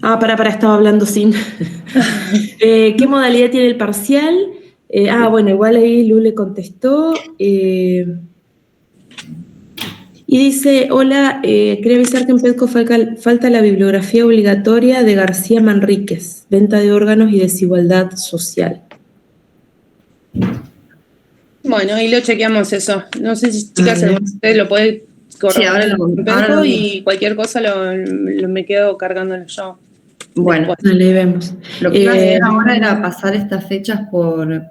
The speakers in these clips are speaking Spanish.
Estaba hablando sin. ¿Qué modalidad tiene el parcial? Bueno, igual ahí Lu le contestó. Y dice, hola, quería avisar que en PEDCO falta la bibliografía obligatoria de García Manríquez, Venta de órganos y desigualdad social. Bueno, ahí lo chequeamos eso. No sé si, chicas, usted lo puede correr en PEDCO y cualquier cosa me quedo cargándolo yo. Bueno, le vemos. Lo que iba a hacer ahora era pasar estas fechas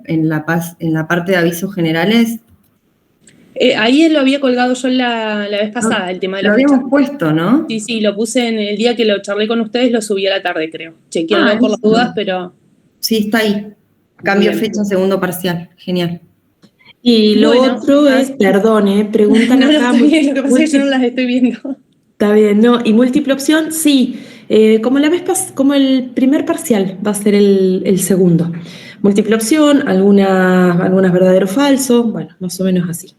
en la parte de avisos generales. Ahí lo había colgado yo la vez pasada, el tema de la fecha. Lo habíamos puesto, ¿no? Sí, lo puse en el día que lo charlé con ustedes, lo subí a la tarde, creo. Chequéenlo por las dudas, pero... Sí, está ahí. Cambio fecha, segundo parcial. Genial. Y lo otro es, perdón, preguntan acá. Está bien, lo que pasa es que yo no las estoy viendo. Está bien, ¿no? Y múltiple opción, sí. Como el primer parcial va a ser el segundo. Múltiple opción, algunas verdadero o falso, bueno, más o menos así.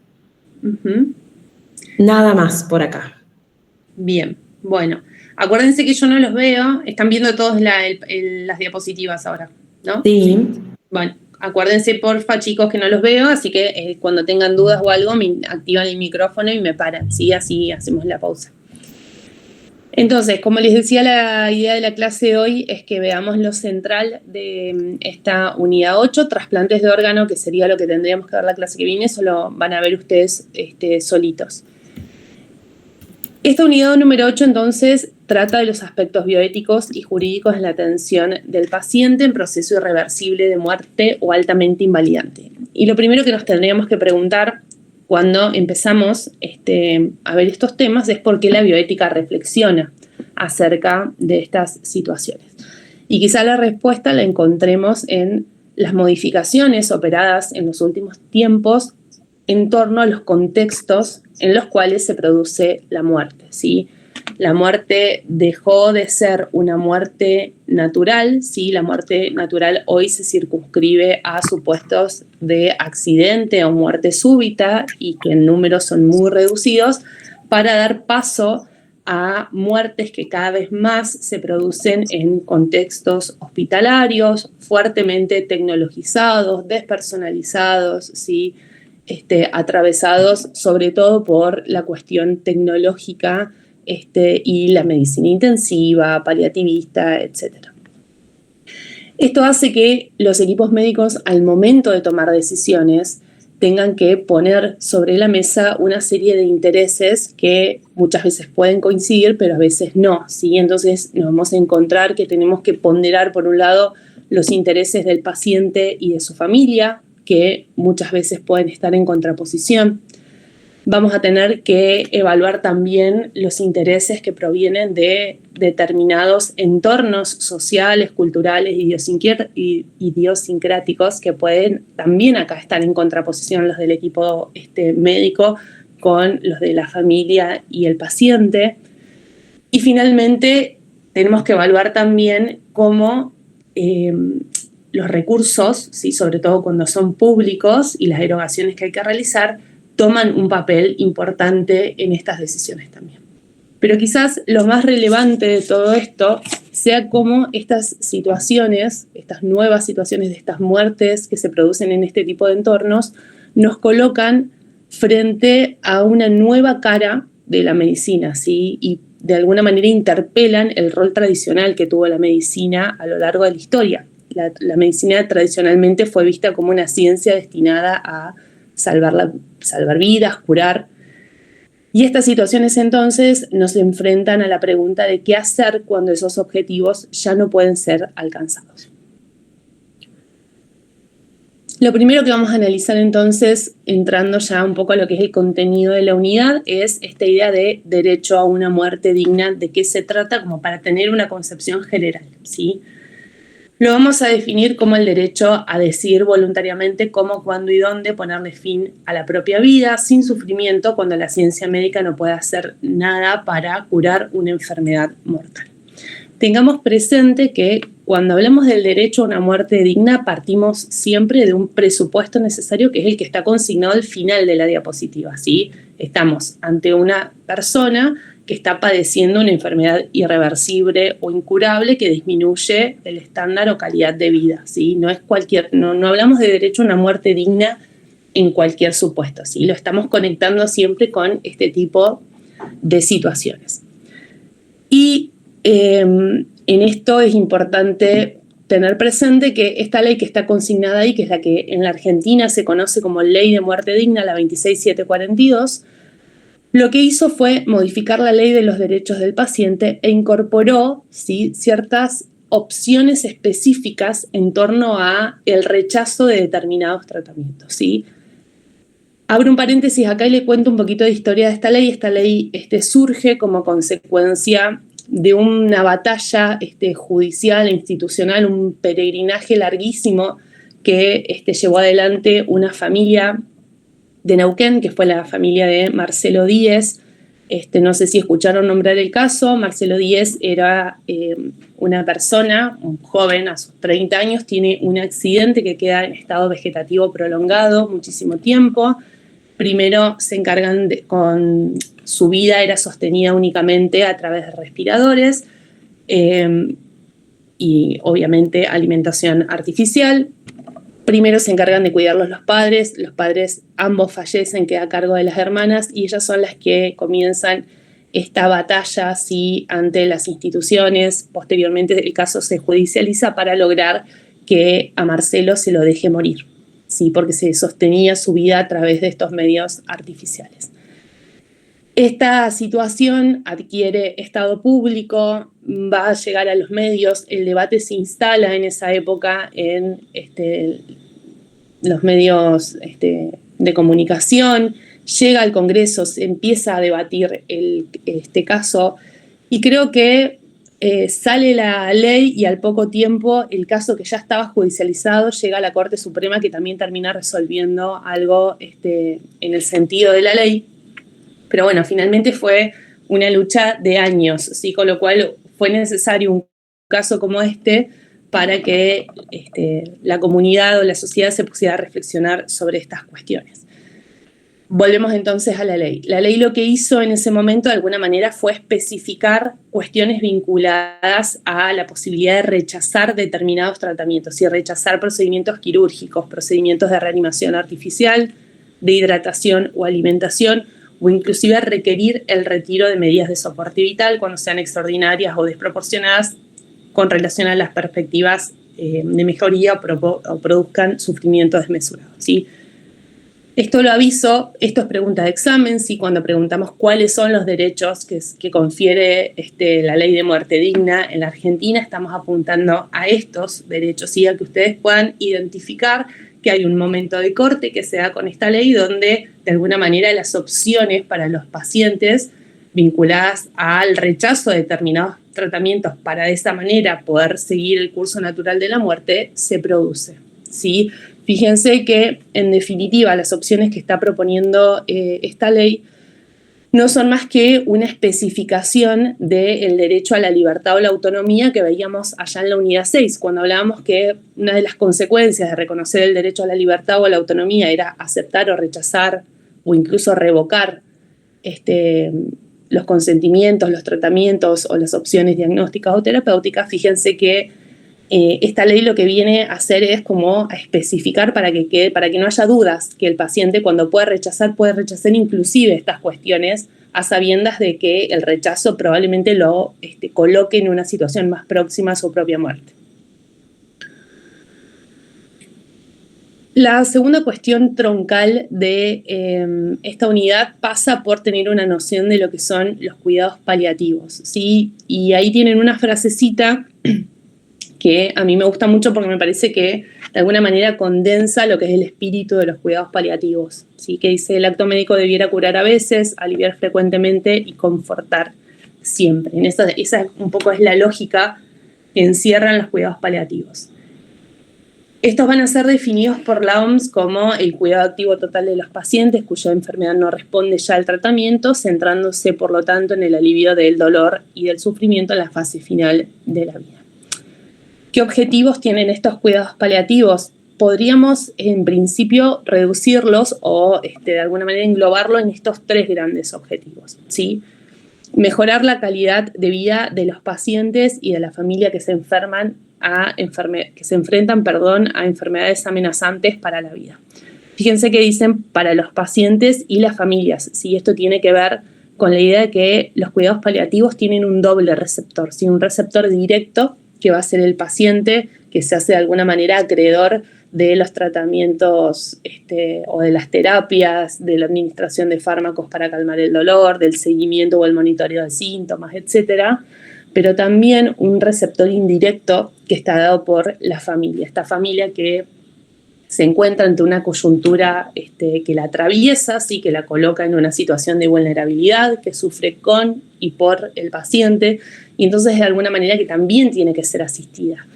Nada más por acá. Bien, bueno. Acuérdense que yo no los veo, están viendo todos las diapositivas ahora, ¿no? Sí. Bueno, acuérdense, porfa, chicos, que no los veo, así que cuando tengan dudas o algo, me activan el micrófono y me paran, ¿sí? Así hacemos la pausa. Entonces, como les decía, la idea de la clase de hoy es que veamos lo central de esta unidad 8, trasplantes de órgano, que sería lo que tendríamos que ver la clase que viene, eso lo van a ver ustedes solitos. Esta unidad número 8, entonces, trata de los aspectos bioéticos y jurídicos en la atención del paciente en proceso irreversible de muerte o altamente invalidante. Y lo primero que nos tendríamos que preguntar cuando empezamos a ver estos temas es por qué la bioética reflexiona acerca de estas situaciones. Y quizá la respuesta la encontremos en las modificaciones operadas en los últimos tiempos en torno a los contextos en los cuales se produce la muerte, ¿sí? La muerte dejó de ser una muerte natural, ¿sí? La muerte natural hoy se circunscribe a supuestos de accidente o muerte súbita y que en números son muy reducidos para dar paso a muertes que cada vez más se producen en contextos hospitalarios, fuertemente tecnologizados, despersonalizados, ¿sí? Atravesados sobre todo por la cuestión tecnológica y la medicina intensiva, paliativista, etc. Esto hace que los equipos médicos, al momento de tomar decisiones, tengan que poner sobre la mesa una serie de intereses que muchas veces pueden coincidir, pero a veces no, ¿sí? Entonces nos vamos a encontrar que tenemos que ponderar, por un lado, los intereses del paciente y de su familia, que muchas veces pueden estar en contraposición. Vamos a tener que evaluar también los intereses que provienen de determinados entornos sociales, culturales y idiosincráticos que pueden también acá estar en contraposición los del equipo médico con los de la familia y el paciente. Y finalmente tenemos que evaluar también cómo los recursos, ¿sí? Sobre todo cuando son públicos y las erogaciones que hay que realizar, toman un papel importante en estas decisiones también. Pero quizás lo más relevante de todo esto sea cómo estas situaciones, estas nuevas situaciones de estas muertes que se producen en este tipo de entornos, nos colocan frente a una nueva cara de la medicina, ¿sí? Y de alguna manera interpelan el rol tradicional que tuvo la medicina a lo largo de la historia. La medicina tradicionalmente fue vista como una ciencia destinada a salvar vidas, curar. Y estas situaciones entonces nos enfrentan a la pregunta de qué hacer cuando esos objetivos ya no pueden ser alcanzados. Lo primero que vamos a analizar entonces, entrando ya un poco a lo que es el contenido de la unidad, es esta idea de derecho a una muerte digna, de qué se trata, como para tener una concepción general, ¿sí? Lo vamos a definir como el derecho a decidir voluntariamente cómo, cuándo y dónde ponerle fin a la propia vida sin sufrimiento cuando la ciencia médica no puede hacer nada para curar una enfermedad mortal. Tengamos presente que cuando hablamos del derecho a una muerte digna partimos siempre de un presupuesto necesario que es el que está consignado al final de la diapositiva, ¿sí? Estamos ante una persona que está padeciendo una enfermedad irreversible o incurable que disminuye el estándar o calidad de vida, ¿sí? No hablamos de derecho a una muerte digna en cualquier supuesto, ¿sí? Lo estamos conectando siempre con este tipo de situaciones. Y en esto es importante tener presente que esta ley que está consignada ahí, que es la que en la Argentina se conoce como Ley de Muerte Digna, la 26742, lo que hizo fue modificar la ley de los derechos del paciente e incorporó, ¿sí?, ciertas opciones específicas en torno a el rechazo de determinados tratamientos, ¿sí? Abro un paréntesis acá y le cuento un poquito de historia de esta ley. Esta ley surge como consecuencia de una batalla judicial e institucional, un peregrinaje larguísimo que llevó adelante una familia de Neuquén, que fue la familia de Marcelo Díez. No sé si escucharon nombrar el caso. Marcelo Díez era una persona, un joven a sus 30 años, tiene un accidente que queda en estado vegetativo prolongado muchísimo tiempo. Primero se encargan con su vida era sostenida únicamente a través de respiradores y obviamente alimentación artificial. Primero se encargan de cuidarlos los padres ambos fallecen, queda a cargo de las hermanas y ellas son las que comienzan esta batalla, ¿sí?, ante las instituciones. Posteriormente el caso se judicializa para lograr que a Marcelo se lo deje morir, ¿sí?, porque se sostenía su vida a través de estos medios artificiales. Esta situación adquiere estado público, va a llegar a los medios, el debate se instala en esa época en los medios de comunicación, llega al Congreso, se empieza a debatir este caso y creo que sale la ley y al poco tiempo el caso que ya estaba judicializado llega a la Corte Suprema, que también termina resolviendo algo en el sentido de la ley. Pero bueno, finalmente fue una lucha de años, ¿sí?, con lo cual fue necesario un caso como para que la comunidad o la sociedad se pusiera a reflexionar sobre estas cuestiones. Volvemos entonces a la ley. La ley lo que hizo en ese momento de alguna manera fue especificar cuestiones vinculadas a la posibilidad de rechazar determinados tratamientos y rechazar procedimientos quirúrgicos, procedimientos de reanimación artificial, de hidratación o alimentación, o inclusive requerir el retiro de medidas de soporte vital cuando sean extraordinarias o desproporcionadas con relación a las perspectivas de mejoría o produzcan sufrimiento desmesurado, ¿sí? Esto lo aviso, esto es pregunta de examen, ¿sí? Cuando preguntamos cuáles son los derechos que confiere la ley de muerte digna en la Argentina, estamos apuntando a estos derechos, ¿sí?, a que ustedes puedan identificar que hay un momento de corte que se da con esta ley donde de alguna manera las opciones para los pacientes vinculadas al rechazo de determinados tratamientos para de esa manera poder seguir el curso natural de la muerte se produce, ¿sí? Fíjense que en definitiva las opciones que está proponiendo esta ley no son más que una especificación del derecho a la libertad o la autonomía que veíamos allá en la unidad 6, cuando hablábamos que una de las consecuencias de reconocer el derecho a la libertad o a la autonomía era aceptar o rechazar o incluso revocar los consentimientos, los tratamientos o las opciones diagnósticas o terapéuticas. Fíjense que esta ley lo que viene a hacer es como a especificar para que no haya dudas que el paciente cuando puede rechazar inclusive estas cuestiones a sabiendas de que el rechazo probablemente lo coloque en una situación más próxima a su propia muerte. La segunda cuestión troncal de esta unidad pasa por tener una noción de lo que son los cuidados paliativos, ¿sí? Y ahí tienen una frasecita que a mí me gusta mucho porque me parece que de alguna manera condensa lo que es el espíritu de los cuidados paliativos, ¿sí? Que dice: el acto médico debiera curar a veces, aliviar frecuentemente y confortar siempre. Esa un poco es la lógica que encierran los cuidados paliativos. Estos van a ser definidos por la OMS como el cuidado activo total de los pacientes cuya enfermedad no responde ya al tratamiento, centrándose por lo tanto en el alivio del dolor y del sufrimiento en la fase final de la vida. ¿Qué objetivos tienen estos cuidados paliativos? Podríamos, en principio, reducirlos o de alguna manera englobarlo en estos tres grandes objetivos, ¿sí? mejorar la calidad de vida de los pacientes y de la familia que se enfrentan a enfermedades amenazantes para la vida. Fíjense que dicen para los pacientes y las familias. ¿Sí? Esto tiene que ver con la idea de que los cuidados paliativos tienen un doble receptor, ¿sí? Un receptor directo, que va a ser el paciente, que se hace de alguna manera acreedor de los tratamientos o de las terapias, de la administración de fármacos para calmar el dolor, del seguimiento o el monitoreo de síntomas, etcétera, pero también un receptor indirecto que está dado por la familia, esta familia que se encuentra ante una coyuntura que la atraviesa, ¿sí? Que la coloca en una situación de vulnerabilidad, que sufre con y por el paciente, y entonces de alguna manera que también tiene que ser asistida.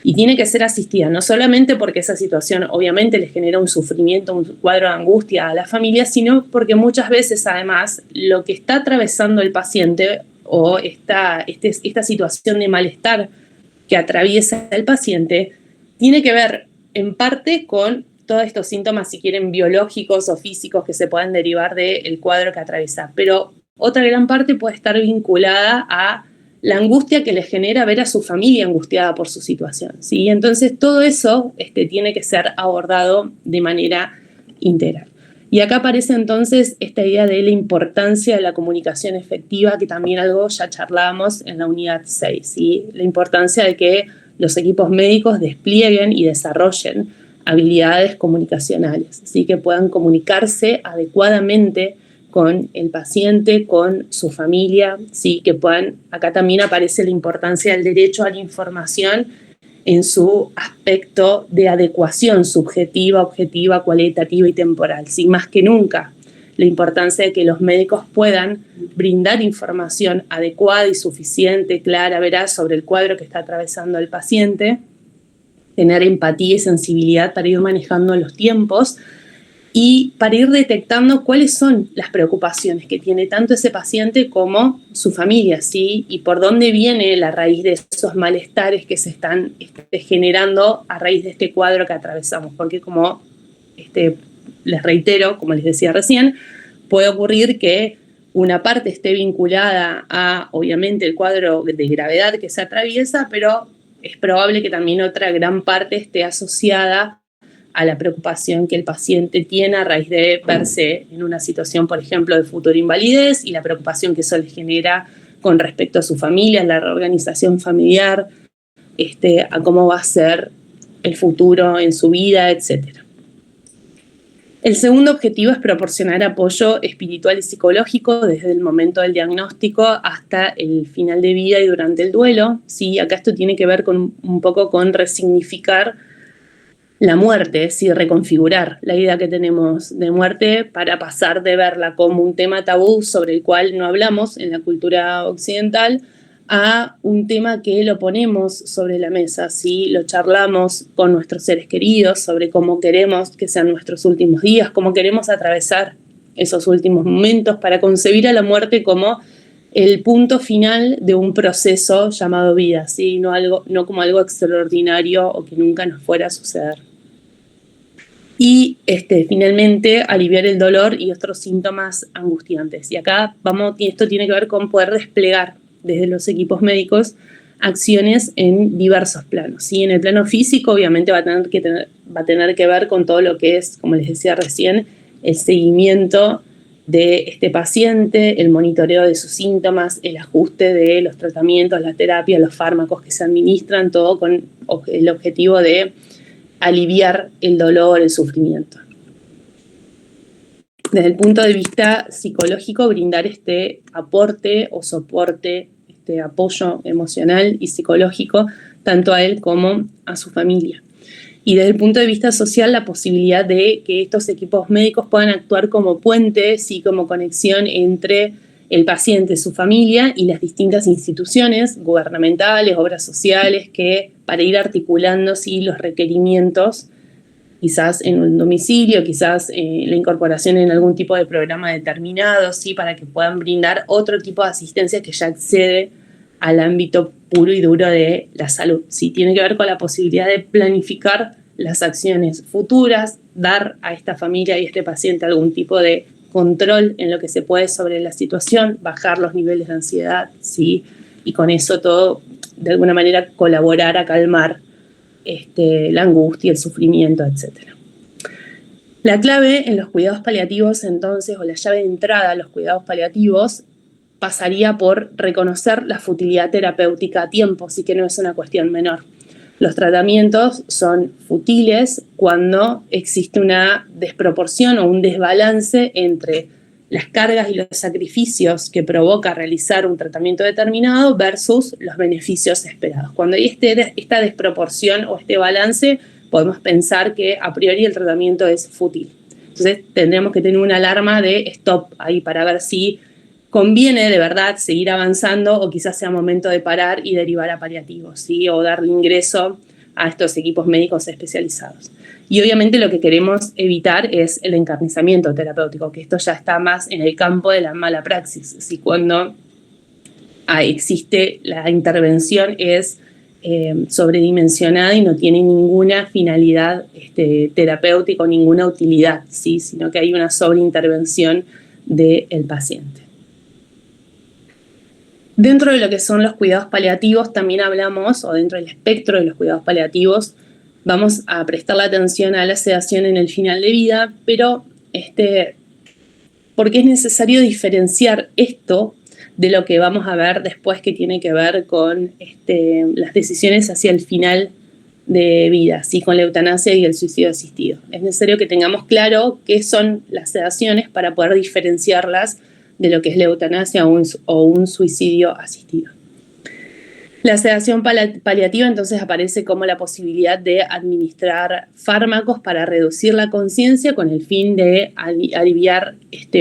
Y tiene que ser asistida no solamente porque esa situación obviamente les genera un sufrimiento, un cuadro de angustia a la familia, sino porque muchas veces además lo que está atravesando el paciente o esta situación de malestar que atraviesa el paciente tiene que ver en parte con todos estos síntomas, si quieren, biológicos o físicos que se puedan derivar del cuadro que atraviesa. Pero otra gran parte puede estar vinculada a la angustia que le genera ver a su familia angustiada por su situación, ¿sí? Entonces todo eso tiene que ser abordado de manera integral. Y acá aparece entonces esta idea de la importancia de la comunicación efectiva, que también algo ya charlábamos en la unidad 6, ¿sí? La importancia de que los equipos médicos desplieguen y desarrollen habilidades comunicacionales, ¿sí? Que puedan comunicarse adecuadamente con el paciente, con su familia, ¿sí? Que puedan, acá también aparece la importancia del derecho a la información en su aspecto de adecuación subjetiva, objetiva, cualitativa y temporal, ¿sí? Más que nunca, la importancia de que los médicos puedan brindar información adecuada y suficiente, clara, veraz, sobre el cuadro que está atravesando el paciente, tener empatía y sensibilidad para ir manejando los tiempos y para ir detectando cuáles son las preocupaciones que tiene tanto ese paciente como su familia, ¿sí? Y por dónde viene la raíz de esos malestares que se están generando a raíz de este cuadro que atravesamos. Porque como les reitero, como les decía recién, puede ocurrir que una parte esté vinculada a, obviamente, el cuadro de gravedad que se atraviesa, pero es probable que también otra gran parte esté asociada a la preocupación que el paciente tiene a raíz de verse en una situación, por ejemplo, de futura invalidez y la preocupación que eso le genera con respecto a su familia, a la reorganización familiar, a cómo va a ser el futuro en su vida, etc. El segundo objetivo es proporcionar apoyo espiritual y psicológico desde el momento del diagnóstico hasta el final de vida y durante el duelo. Sí, acá esto tiene que ver con un poco con resignificar la muerte, sí, reconfigurar la idea que tenemos de muerte para pasar de verla como un tema tabú sobre el cual no hablamos en la cultura occidental a un tema que lo ponemos sobre la mesa, ¿sí? Lo charlamos con nuestros seres queridos sobre cómo queremos que sean nuestros últimos días, cómo queremos atravesar esos últimos momentos para concebir a la muerte como el punto final de un proceso llamado vida, ¿sí? No como algo extraordinario o que nunca nos fuera a suceder. Y finalmente aliviar el dolor y otros síntomas angustiantes. Y acá esto tiene que ver con poder desplegar desde los equipos médicos acciones en diversos planos, ¿sí? En el plano físico obviamente va a tener que ver con todo lo que es, como les decía recién, el seguimiento de este paciente, el monitoreo de sus síntomas, el ajuste de los tratamientos, la terapia, los fármacos que se administran, todo con el objetivo de aliviar el dolor, el sufrimiento. Desde el punto de vista psicológico, brindar este aporte o soporte, este apoyo emocional y psicológico, tanto a él como a su familia. Y desde el punto de vista social, la posibilidad de que estos equipos médicos puedan actuar como puentes y como conexión entre el paciente, su familia y las distintas instituciones gubernamentales, obras sociales, que para ir articulando ¿sí? los requerimientos, quizás en un domicilio, quizás la incorporación en algún tipo de programa determinado, ¿sí? Para que puedan brindar otro tipo de asistencia que ya accede al ámbito puro y duro de la salud. ¿Sí? Tiene que ver con la posibilidad de planificar las acciones futuras, dar a esta familia y a este paciente algún tipo de control en lo que se puede sobre la situación, bajar los niveles de ansiedad, ¿sí? Y con eso todo, de alguna manera, colaborar a calmar la angustia, el sufrimiento, etc. La clave en los cuidados paliativos, entonces, o la llave de entrada a los cuidados paliativos, pasaría por reconocer la futilidad terapéutica a tiempo, sí que no es una cuestión menor. Los tratamientos son futiles cuando existe una desproporción o un desbalance entre las cargas y los sacrificios que provoca realizar un tratamiento determinado versus los beneficios esperados. Cuando hay esta desproporción o este balance, podemos pensar que a priori el tratamiento es fútil. Entonces tendremos que tener una alarma de stop ahí para ver si conviene de verdad seguir avanzando o quizás sea momento de parar y derivar a paliativos, ¿sí? O darle ingreso a estos equipos médicos especializados. Y obviamente lo que queremos evitar es el encarnizamiento terapéutico, que esto ya está más en el campo de la mala praxis. ¿Sí? Cuando existe la intervención es sobredimensionada y no tiene ninguna finalidad terapéutica o ninguna utilidad, ¿sí? Sino que hay una sobreintervención del paciente. Dentro de lo que son los cuidados paliativos también hablamos, o dentro del espectro de los cuidados paliativos, vamos a prestar la atención a la sedación en el final de vida, pero porque es necesario diferenciar esto de lo que vamos a ver después, que tiene que ver con las decisiones hacia el final de vida, ¿sí? Con la eutanasia y el suicidio asistido. Es necesario que tengamos claro qué son las sedaciones para poder diferenciarlas de lo que es la eutanasia o un suicidio asistido. La sedación paliativa entonces aparece como la posibilidad de administrar fármacos para reducir la conciencia con el fin de aliviar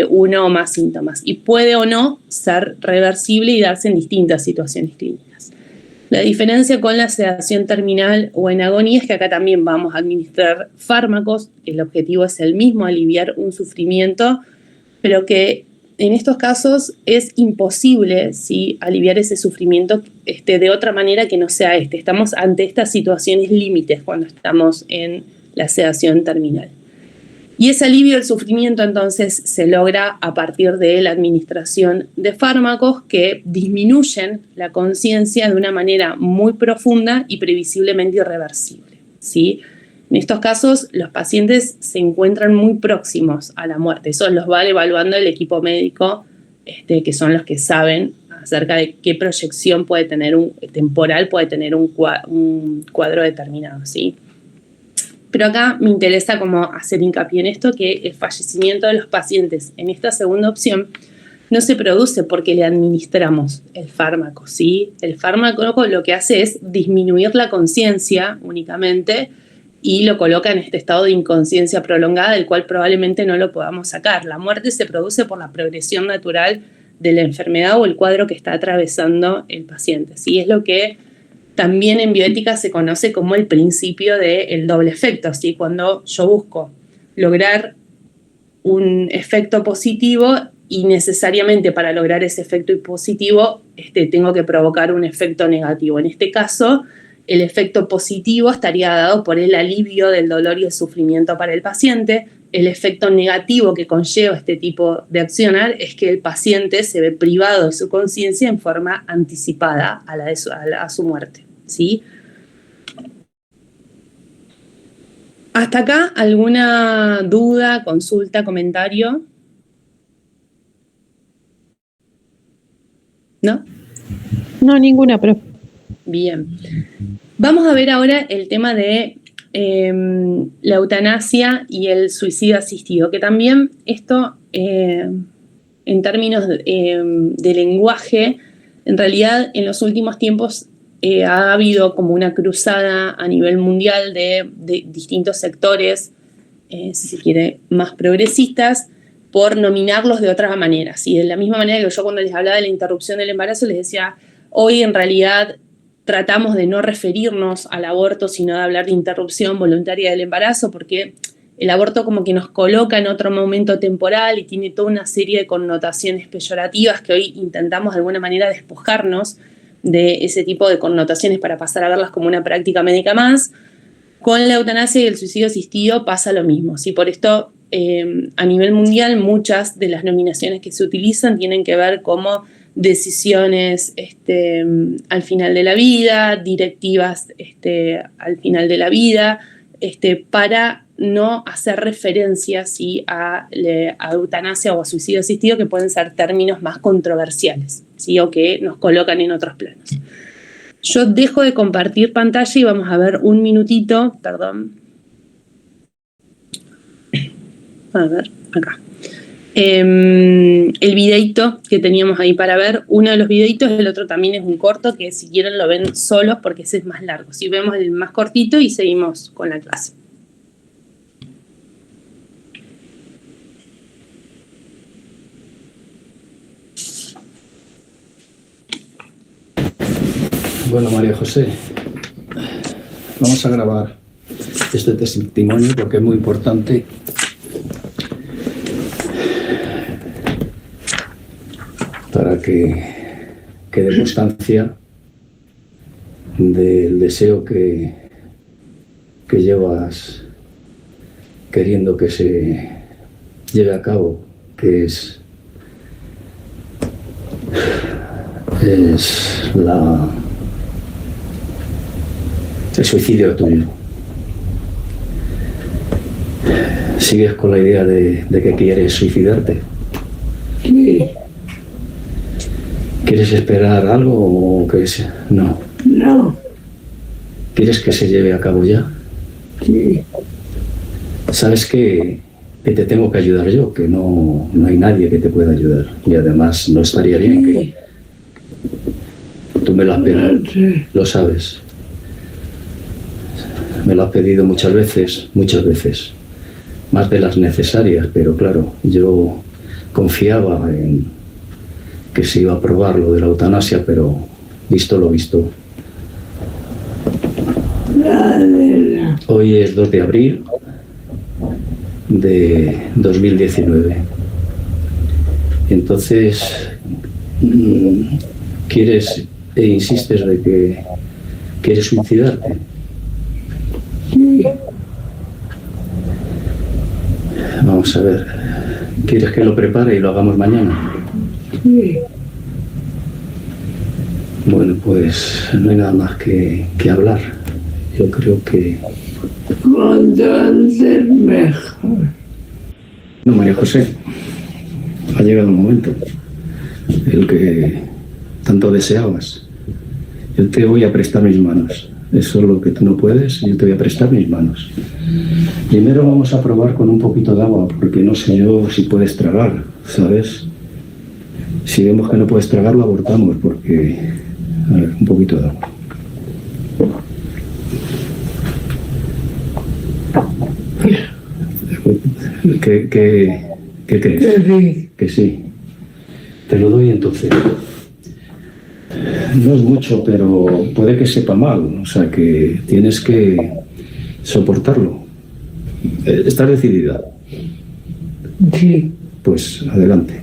uno o más síntomas, y puede o no ser reversible y darse en distintas situaciones clínicas. La diferencia con la sedación terminal o en agonía es que acá también vamos a administrar fármacos, el objetivo es el mismo, aliviar un sufrimiento, pero que en estos casos es imposible, ¿sí?, aliviar ese sufrimiento de otra manera que no sea Estamos ante estas situaciones límites cuando estamos en la sedación terminal. Y ese alivio del sufrimiento entonces se logra a partir de la administración de fármacos que disminuyen la conciencia de una manera muy profunda y previsiblemente irreversible, ¿sí? En estos casos, los pacientes se encuentran muy próximos a la muerte. Eso los va evaluando el equipo médico, que son los que saben acerca de qué proyección puede tener temporal puede tener un cuadro determinado, ¿sí? Pero acá me interesa como hacer hincapié en esto, que el fallecimiento de los pacientes en esta segunda opción no se produce porque le administramos el fármaco, ¿sí? El fármaco lo que hace es disminuir la conciencia únicamente y lo coloca en este estado de inconsciencia prolongada, del cual probablemente no lo podamos sacar. La muerte se produce por la progresión natural de la enfermedad o el cuadro que está atravesando el paciente, ¿sí? Es lo que también en bioética se conoce como el principio del doble efecto, ¿sí? Cuando yo busco lograr un efecto positivo y necesariamente para lograr ese efecto positivo tengo que provocar un efecto negativo. En este caso, el efecto positivo estaría dado por el alivio del dolor y el sufrimiento para el paciente. El efecto negativo que conlleva este tipo de accionar es que el paciente se ve privado de su conciencia en forma anticipada a su muerte, ¿sí? ¿Hasta acá alguna duda, consulta, comentario? ¿No? No, ninguna, pero... Bien. Vamos a ver ahora el tema de la eutanasia y el suicidio asistido, que también esto, en términos de lenguaje, en realidad en los últimos tiempos ha habido como una cruzada a nivel mundial de distintos sectores, si se quiere, más progresistas, por nominarlos de otra manera, ¿sí? De la misma manera que yo cuando les hablaba de la interrupción del embarazo les decía, hoy en realidad tratamos de no referirnos al aborto, sino de hablar de interrupción voluntaria del embarazo, porque el aborto como que nos coloca en otro momento temporal y tiene toda una serie de connotaciones peyorativas que hoy intentamos de alguna manera despojarnos de ese tipo de connotaciones para pasar a verlas como una práctica médica más. Con la eutanasia y el suicidio asistido pasa lo mismo, ¿sí? Por esto a nivel mundial muchas de las nominaciones que se utilizan tienen que ver como decisiones al final de la vida, directivas al final de la vida, para no hacer referencia ¿sí? a eutanasia o a suicidio asistido, que pueden ser términos más controversiales, ¿sí? O que nos colocan en otros planos. Yo dejo de compartir pantalla y vamos a ver un minutito, perdón. A ver, acá. El videito que teníamos ahí para ver, uno de los videitos, el otro también es un corto, que si quieren lo ven solos porque ese es más largo. Si vemos el más cortito y seguimos con la clase. Bueno, María José, vamos a grabar este testimonio porque es muy importante. Para que quede constancia del deseo que llevas queriendo que se lleve a cabo, que es el suicidio tuyo. ¿Sigues con la idea de que quieres suicidarte? Sí. ¿Quieres esperar algo o qué es? No. No. ¿Quieres que se lleve a cabo ya? Sí. Sabes que te tengo que ayudar yo, que no hay nadie que te pueda ayudar. Y además no estaría bien que tú me lo has pedido, lo sabes. Me lo has pedido muchas veces, más de las necesarias, pero claro, yo confiaba en que se iba a aprobar lo de la eutanasia, pero visto lo visto. Hoy es 2 de abril de 2019. Entonces, ¿quieres e insistes de que quieres suicidarte? Sí. Vamos a ver, ¿quieres que lo prepare y lo hagamos mañana? Sí. Bueno, pues no hay nada más que hablar. Yo creo que... Cuanto antes mejor. No, María José, ha llegado el momento, el que tanto deseabas. Yo te voy a prestar mis manos. Eso es lo que tú no puedes, yo te voy a prestar mis manos. Primero vamos a probar con un poquito de agua, porque no sé yo si puedes tragar, ¿sabes? Si vemos que no puedes tragar, lo abortamos, porque... A ver, un poquito de agua. ¿Qué crees? Que sí. Que sí. Te lo doy entonces. No es mucho, pero puede que sepa mal, o sea que tienes que soportarlo. ¿Estás decidida? Sí. Pues adelante.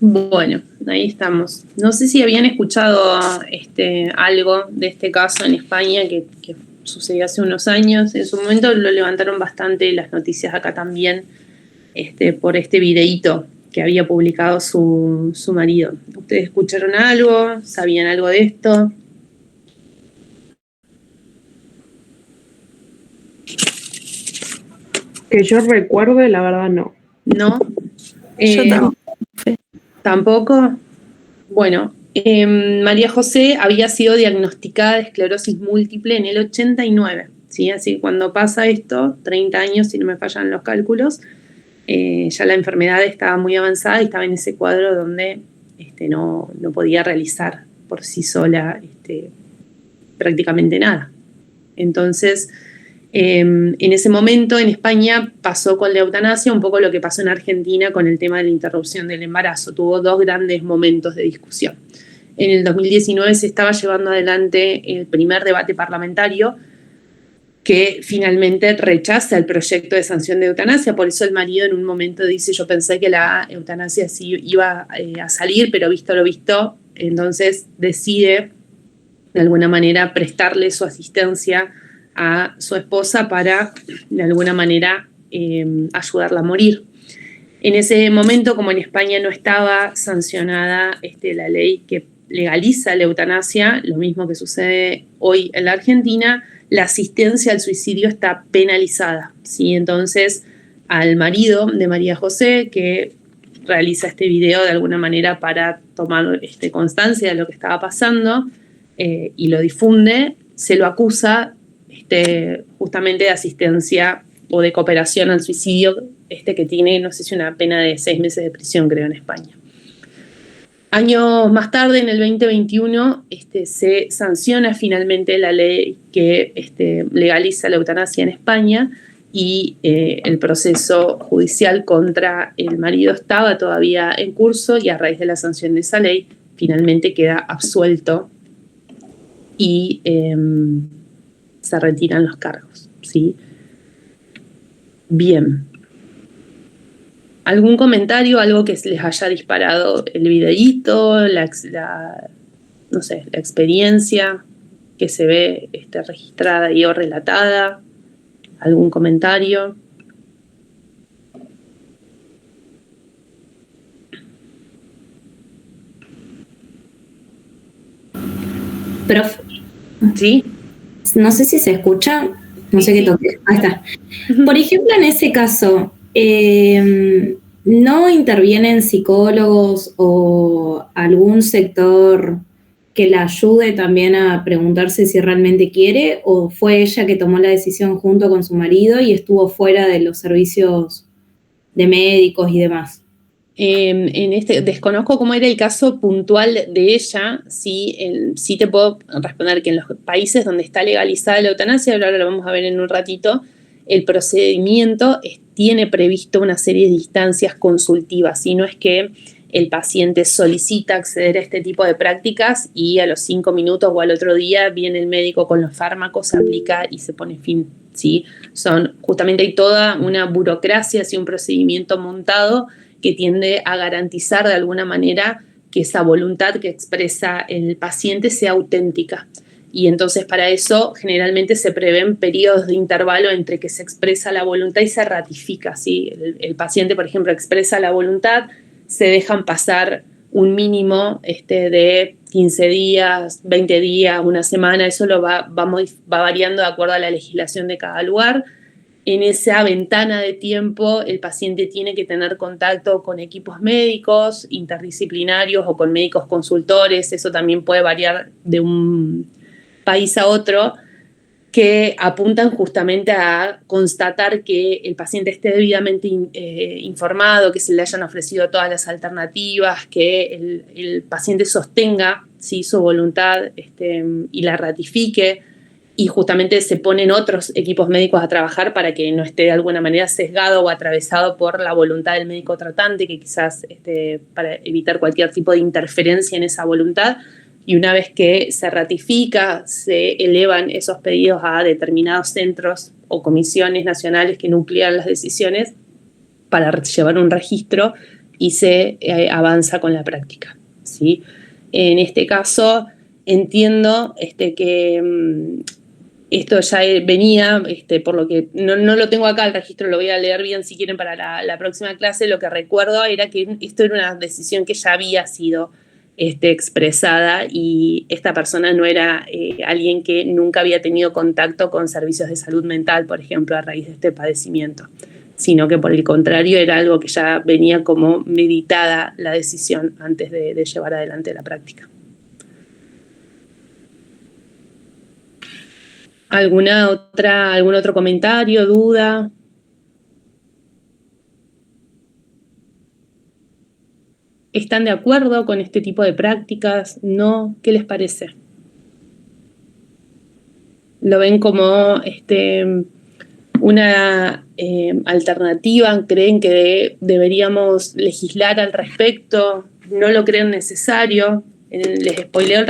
Bueno, ahí estamos. No sé si habían escuchado algo de este caso en España que sucedió hace unos años. En su momento lo levantaron bastante las noticias acá también por este videíto que había publicado su marido. ¿Ustedes escucharon algo? ¿Sabían algo de esto? Que yo recuerde, la verdad no. ¿No? Yo tampoco. ¿Tampoco? Bueno, María José había sido diagnosticada de esclerosis múltiple en el 89, ¿sí? Así que cuando pasa esto, 30 años si no me fallan los cálculos, ya la enfermedad estaba muy avanzada y estaba en ese cuadro donde no podía realizar por sí sola prácticamente nada. Entonces, en ese momento en España pasó con la eutanasia un poco lo que pasó en Argentina con el tema de la interrupción del embarazo. Tuvo 2 grandes momentos de discusión. en el 2019 se estaba llevando adelante el primer debate parlamentario que finalmente rechaza el proyecto de sanción de eutanasia. Por eso el marido en un momento dice: yo pensé que la eutanasia sí iba a salir, pero visto lo visto, entonces decide de alguna manera prestarle su asistencia a su esposa para de alguna manera ayudarla a morir. En ese momento, como en España no estaba sancionada la ley que legaliza la eutanasia, lo mismo que sucede hoy en la Argentina, la asistencia al suicidio está penalizada, ¿sí? Entonces, al marido de María José, que realiza este video de alguna manera para tomar constancia de lo que estaba pasando y lo difunde, se lo acusa justamente de asistencia o de cooperación al suicidio, que tiene, no sé si una pena de 6 meses de prisión, creo, en España. Años más tarde, en el 2021, se sanciona finalmente la ley que legaliza la eutanasia en España y el proceso judicial contra el marido estaba todavía en curso y a raíz de la sanción de esa ley finalmente queda absuelto y se retiran los cargos, ¿sí? Bien. ¿Algún comentario, algo que les haya disparado el videíto, la experiencia que se ve registrada y o relatada? ¿Algún comentario? Profe, ¿Sí? no sé si se escucha, no sé qué toque. Ahí está. Por ejemplo, en ese caso, ¿no intervienen psicólogos o algún sector que la ayude también a preguntarse si realmente quiere, o fue ella que tomó la decisión junto con su marido y estuvo fuera de los servicios de médicos y demás? Desconozco cómo era el caso puntual de ella, sí te puedo responder que en los países donde está legalizada la eutanasia, ahora lo vamos a ver en un ratito, el procedimiento tiene previsto una serie de instancias consultivas, y no es que el paciente solicita acceder a este tipo de prácticas y a los 5 minutos o al otro día viene el médico con los fármacos, se aplica y se pone fin, ¿sí? Justamente hay toda una burocracia, ¿sí? Un procedimiento montado que tiende a garantizar de alguna manera que esa voluntad que expresa el paciente sea auténtica. Y entonces para eso generalmente se prevén periodos de intervalo entre que se expresa la voluntad y se ratifica, ¿sí? El paciente, por ejemplo, expresa la voluntad, se dejan pasar un mínimo de 15 días, 20 días, una semana, eso va variando de acuerdo a la legislación de cada lugar. En esa ventana de tiempo el paciente tiene que tener contacto con equipos médicos interdisciplinarios o con médicos consultores, eso también puede variar de un país a otro, que apuntan justamente a constatar que el paciente esté debidamente informado, que se le hayan ofrecido todas las alternativas, que el paciente sostenga, ¿sí? Su voluntad y la ratifique, y justamente se ponen otros equipos médicos a trabajar para que no esté de alguna manera sesgado o atravesado por la voluntad del médico tratante, que quizás para evitar cualquier tipo de interferencia en esa voluntad. Y una vez que se ratifica, se elevan esos pedidos a determinados centros o comisiones nacionales que nuclean las decisiones para llevar un registro y se avanza con la práctica, ¿sí? En este caso, entiendo que esto ya venía, por lo que no lo tengo acá, el registro lo voy a leer bien si quieren para la próxima clase. Lo que recuerdo era que esto era una decisión que ya había sido expresada, y esta persona no era alguien que nunca había tenido contacto con servicios de salud mental, por ejemplo, a raíz de este padecimiento, sino que por el contrario era algo que ya venía como meditada la decisión antes de llevar adelante la práctica. ¿Algún otro comentario, duda? ¿Están de acuerdo con este tipo de prácticas? ¿No? ¿Qué les parece? ¿Lo ven como una alternativa? ¿Creen que deberíamos legislar al respecto? ¿No lo creen necesario? les spoileo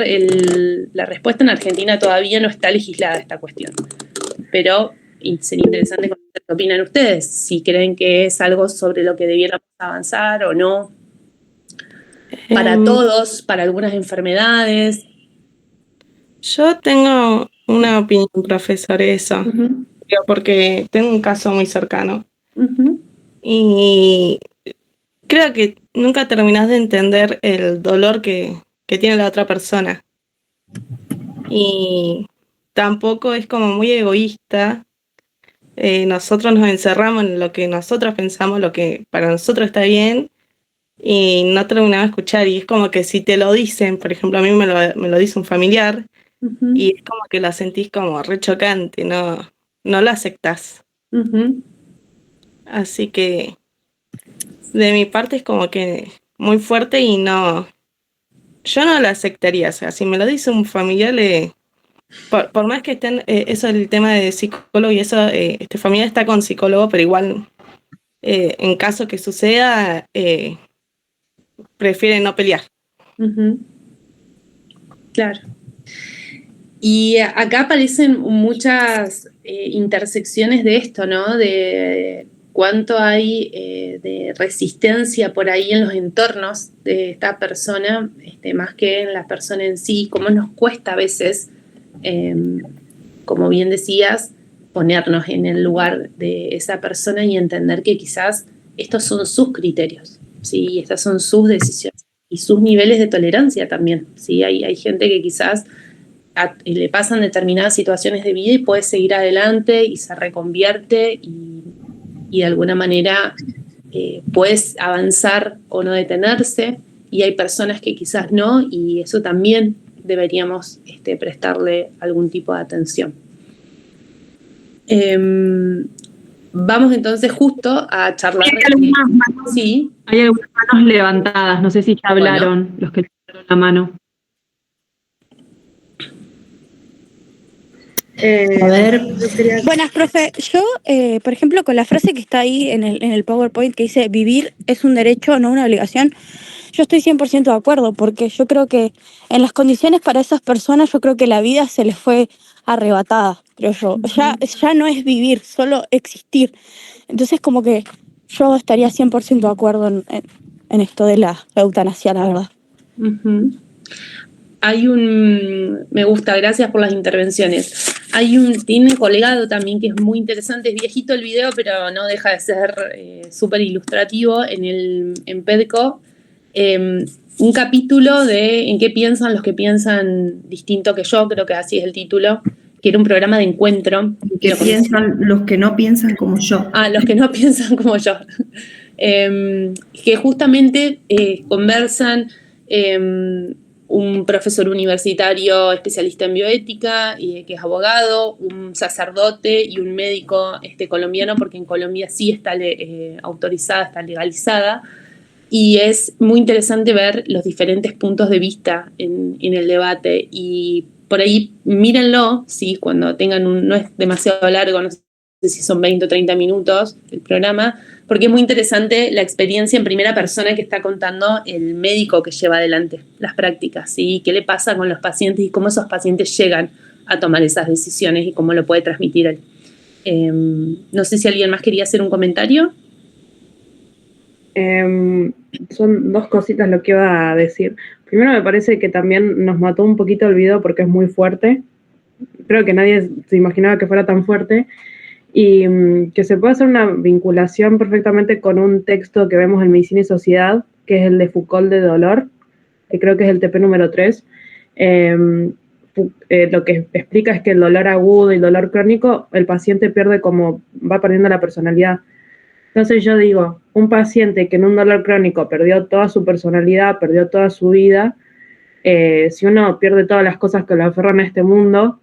la respuesta. En Argentina todavía no está legislada esta cuestión, pero sería interesante conocer qué opinan ustedes, si creen que es algo sobre lo que debiéramos avanzar o no, para todos, para algunas enfermedades. Yo tengo una opinión, profesor, eso, Uh-huh. porque tengo un caso muy cercano Uh-huh. y creo que nunca terminás de entender el dolor que tiene la otra persona. Y tampoco es como muy egoísta. Nosotros nos encerramos en lo que nosotros pensamos, lo que para nosotros está bien, y no terminamos de escuchar. Y es como que si te lo dicen, por ejemplo, a mí me lo dice un familiar, Uh-huh. y es como que lo sentís como re chocante, no lo aceptás. Uh-huh. Así que de mi parte es como que muy fuerte y yo no lo aceptaría. O sea, si me lo dice un familiar, por más que estén, eso es el tema de psicólogo y eso, este familiar está con psicólogo, pero igual, en caso que suceda, prefiere no pelear. Uh-huh. Claro. Y acá aparecen muchas intersecciones de esto, ¿no? De cuánto hay de resistencia por ahí en los entornos de esta persona, más que en la persona en sí, cómo nos cuesta a veces, como bien decías, ponernos en el lugar de esa persona y entender que quizás estos son sus criterios, ¿sí? Estas son sus decisiones y sus niveles de tolerancia también, ¿sí? Hay gente que quizás le pasan determinadas situaciones de vida y puede seguir adelante y se reconvierte y de alguna manera puedes avanzar o no detenerse, y hay personas que quizás no, y eso también deberíamos prestarle algún tipo de atención. Vamos entonces justo a charlar. Sí. Hay algunas manos levantadas, no sé si ya hablaron, los que levantaron la mano. A ver. Buenas, profe. Yo, por ejemplo, con la frase que está ahí en el PowerPoint que dice vivir es un derecho, no una obligación, yo estoy 100% de acuerdo, porque yo creo que en las condiciones para esas personas, yo creo que la vida se les fue arrebatada, creo yo. Ya no es vivir, solo existir. Entonces, como que yo estaría 100% de acuerdo en esto de la eutanasia, la verdad. Uh-huh. Me gusta, gracias por las intervenciones. Tiene colgado también, que es muy interesante, es viejito el video, pero no deja de ser súper ilustrativo, en PEDCO, un capítulo de en qué piensan los que piensan distinto que yo, creo que así es el título, que era un programa de encuentro. ¿Qué piensan los que no piensan como yo? Los que no piensan como yo. Que justamente conversan un profesor universitario especialista en bioética, que es abogado, un sacerdote y un médico colombiano, porque en Colombia sí está autorizada, está legalizada, y es muy interesante ver los diferentes puntos de vista en el debate, y por ahí mírenlo, ¿sí? Cuando tengan no es demasiado largo, no sé si son 20 o 30 minutos el programa, porque es muy interesante la experiencia en primera persona que está contando el médico que lleva adelante las prácticas, ¿sí? Qué le pasa con los pacientes y cómo esos pacientes llegan a tomar esas decisiones y cómo lo puede transmitir él. No sé si alguien más quería hacer un comentario. Son dos cositas lo que iba a decir. Primero, me parece que también nos mató un poquito el video porque es muy fuerte. Creo que nadie se imaginaba que fuera tan fuerte. Y que se puede hacer una vinculación perfectamente con un texto que vemos en Medicina y Sociedad, que es el de Foucault de dolor, que creo que es el TP número 3. Lo que explica es que el dolor agudo y el dolor crónico, el paciente va perdiendo la personalidad. Entonces yo digo, un paciente que en un dolor crónico perdió toda su personalidad, perdió toda su vida, si uno pierde todas las cosas que lo aferran a este mundo,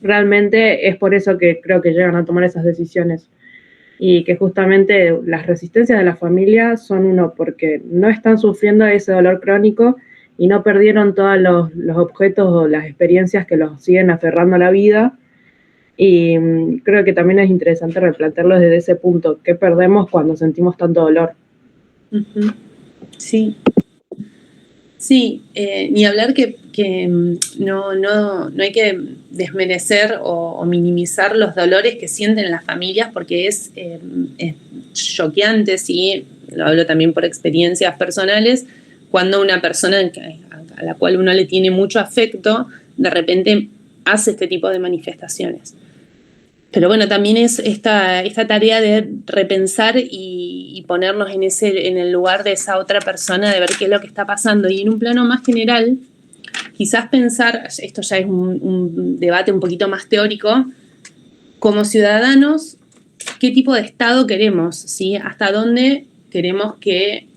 realmente es por eso que creo que llegan a tomar esas decisiones, y que justamente las resistencias de la familia son porque no están sufriendo ese dolor crónico y no perdieron todos los objetos o las experiencias que los siguen aferrando a la vida. Y creo que también es interesante replantearlo desde ese punto, ¿qué perdemos cuando sentimos tanto dolor? Uh-huh. Sí. Sí, ni hablar que no hay que desmerecer o minimizar los dolores que sienten las familias, porque es choqueante, sí, lo hablo también por experiencias personales, cuando una persona a la cual uno le tiene mucho afecto, de repente hace este tipo de manifestaciones. Pero bueno, también es esta tarea de repensar y ponernos en el lugar de esa otra persona, de ver qué es lo que está pasando. Y en un plano más general, quizás pensar, esto ya es un debate un poquito más teórico, como ciudadanos, ¿qué tipo de Estado queremos? ¿Sí? ¿Hasta dónde queremos que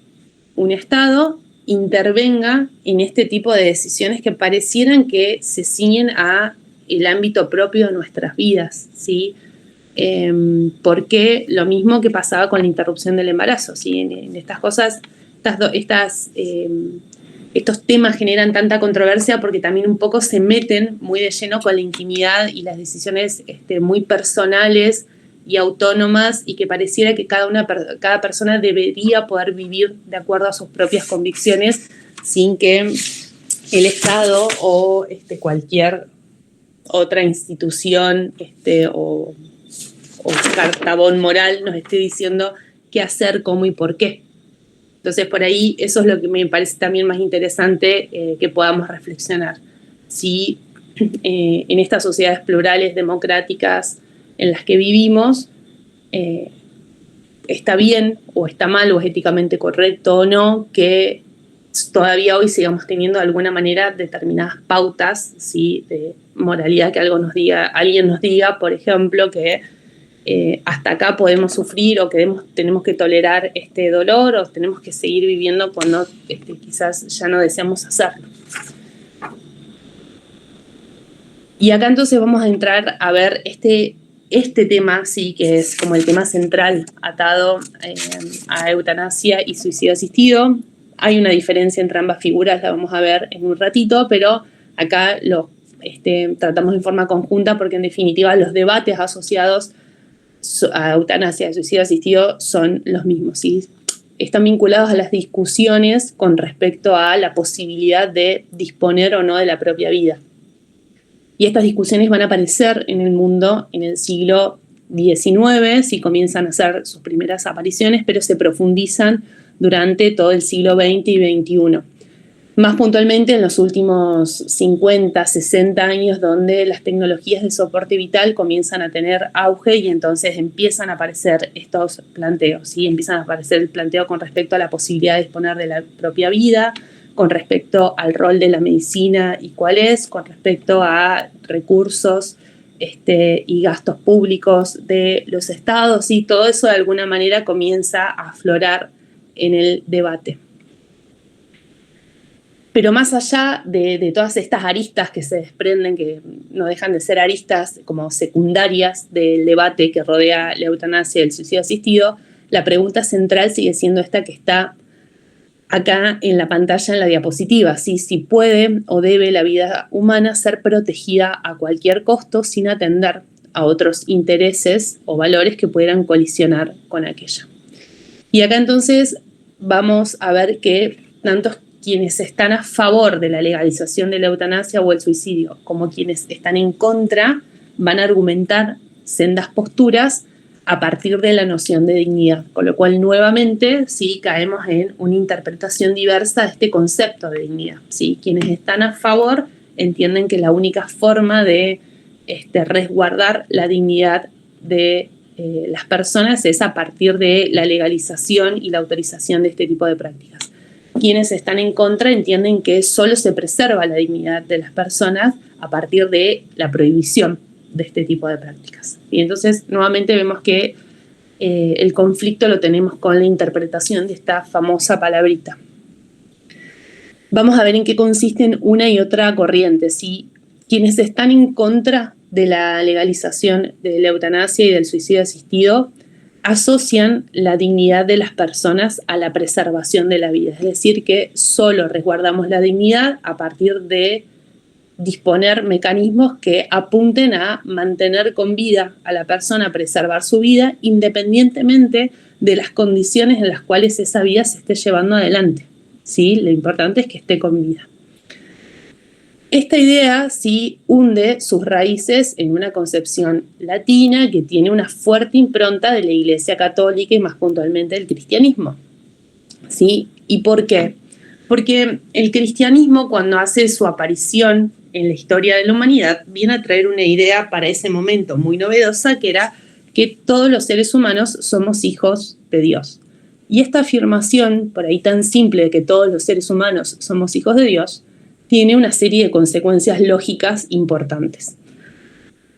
un Estado intervenga en este tipo de decisiones que parecieran que se ciñen a el ámbito propio de nuestras vidas, ¿sí? Porque lo mismo que pasaba con la interrupción del embarazo, ¿sí? En estas cosas, estos temas generan tanta controversia porque también un poco se meten muy de lleno con la intimidad y las decisiones muy personales y autónomas, y que pareciera que cada persona debería poder vivir de acuerdo a sus propias convicciones sin que el Estado o cualquier otra institución o cartabón moral nos esté diciendo qué hacer, cómo y por qué. Entonces, por ahí, eso es lo que me parece también más interesante que podamos reflexionar. Si en estas sociedades plurales, democráticas, en las que vivimos, está bien o está mal o es éticamente correcto o no que todavía hoy sigamos teniendo de alguna manera determinadas pautas, ¿sí?, de moralidad, que alguien nos diga, por ejemplo, que hasta acá podemos sufrir o que tenemos que tolerar este dolor o tenemos que seguir viviendo cuando quizás ya no deseamos hacerlo. Y acá entonces vamos a entrar a ver este tema, sí, que es como el tema central atado a eutanasia y suicidio asistido. Hay una diferencia entre ambas figuras, la vamos a ver en un ratito, pero acá lo tratamos en forma conjunta porque en definitiva los debates asociados a eutanasia y suicidio asistido son los mismos, ¿sí? Están vinculados a las discusiones con respecto a la posibilidad de disponer o no de la propia vida. Y estas discusiones van a aparecer en el mundo en el siglo XIX, sí comienzan a hacer sus primeras apariciones, pero se profundizan durante todo el siglo XX y XXI. Más puntualmente en los últimos 50, 60 años, donde las tecnologías de soporte vital comienzan a tener auge y entonces empiezan a aparecer estos planteos, ¿sí? Empiezan a aparecer el planteo con respecto a la posibilidad de disponer de la propia vida, con respecto al rol de la medicina y cuál es, con respecto a recursos y gastos públicos de los estados, y todo eso de alguna manera comienza a aflorar en el debate. Pero más allá de todas estas aristas que se desprenden, que no dejan de ser aristas como secundarias del debate que rodea la eutanasia y el suicidio asistido, la pregunta central sigue siendo esta que está acá en la pantalla, en la diapositiva, ¿sí? Si puede o debe la vida humana ser protegida a cualquier costo sin atender a otros intereses o valores que pudieran colisionar con aquella. Y acá entonces vamos a ver que tantos quienes están a favor de la legalización de la eutanasia o el suicidio como quienes están en contra van a argumentar sendas posturas a partir de la noción de dignidad, con lo cual nuevamente sí caemos en una interpretación diversa de este concepto de dignidad, ¿sí? Quienes están a favor entienden que la única forma de resguardar la dignidad de las personas es a partir de la legalización y la autorización de este tipo de prácticas. Quienes están en contra entienden que solo se preserva la dignidad de las personas a partir de la prohibición de este tipo de prácticas. Y entonces nuevamente vemos que el conflicto lo tenemos con la interpretación de esta famosa palabrita. Vamos a ver en qué consisten una y otra corriente. Si quienes están en contra de la legalización de la eutanasia y del suicidio asistido asocian la dignidad de las personas a la preservación de la vida, es decir, que solo resguardamos la dignidad a partir de disponer mecanismos que apunten a mantener con vida a la persona, a preservar su vida, independientemente de las condiciones en las cuales esa vida se esté llevando adelante, ¿sí? Lo importante es que esté con vida. Esta idea sí hunde sus raíces en una concepción latina que tiene una fuerte impronta de la Iglesia Católica y más puntualmente del cristianismo, ¿sí? ¿Y por qué? Porque el cristianismo, cuando hace su aparición en la historia de la humanidad, viene a traer una idea para ese momento muy novedosa, que era que todos los seres humanos somos hijos de Dios. Y esta afirmación, por ahí tan simple de que todos los seres humanos somos hijos de Dios, tiene una serie de consecuencias lógicas importantes.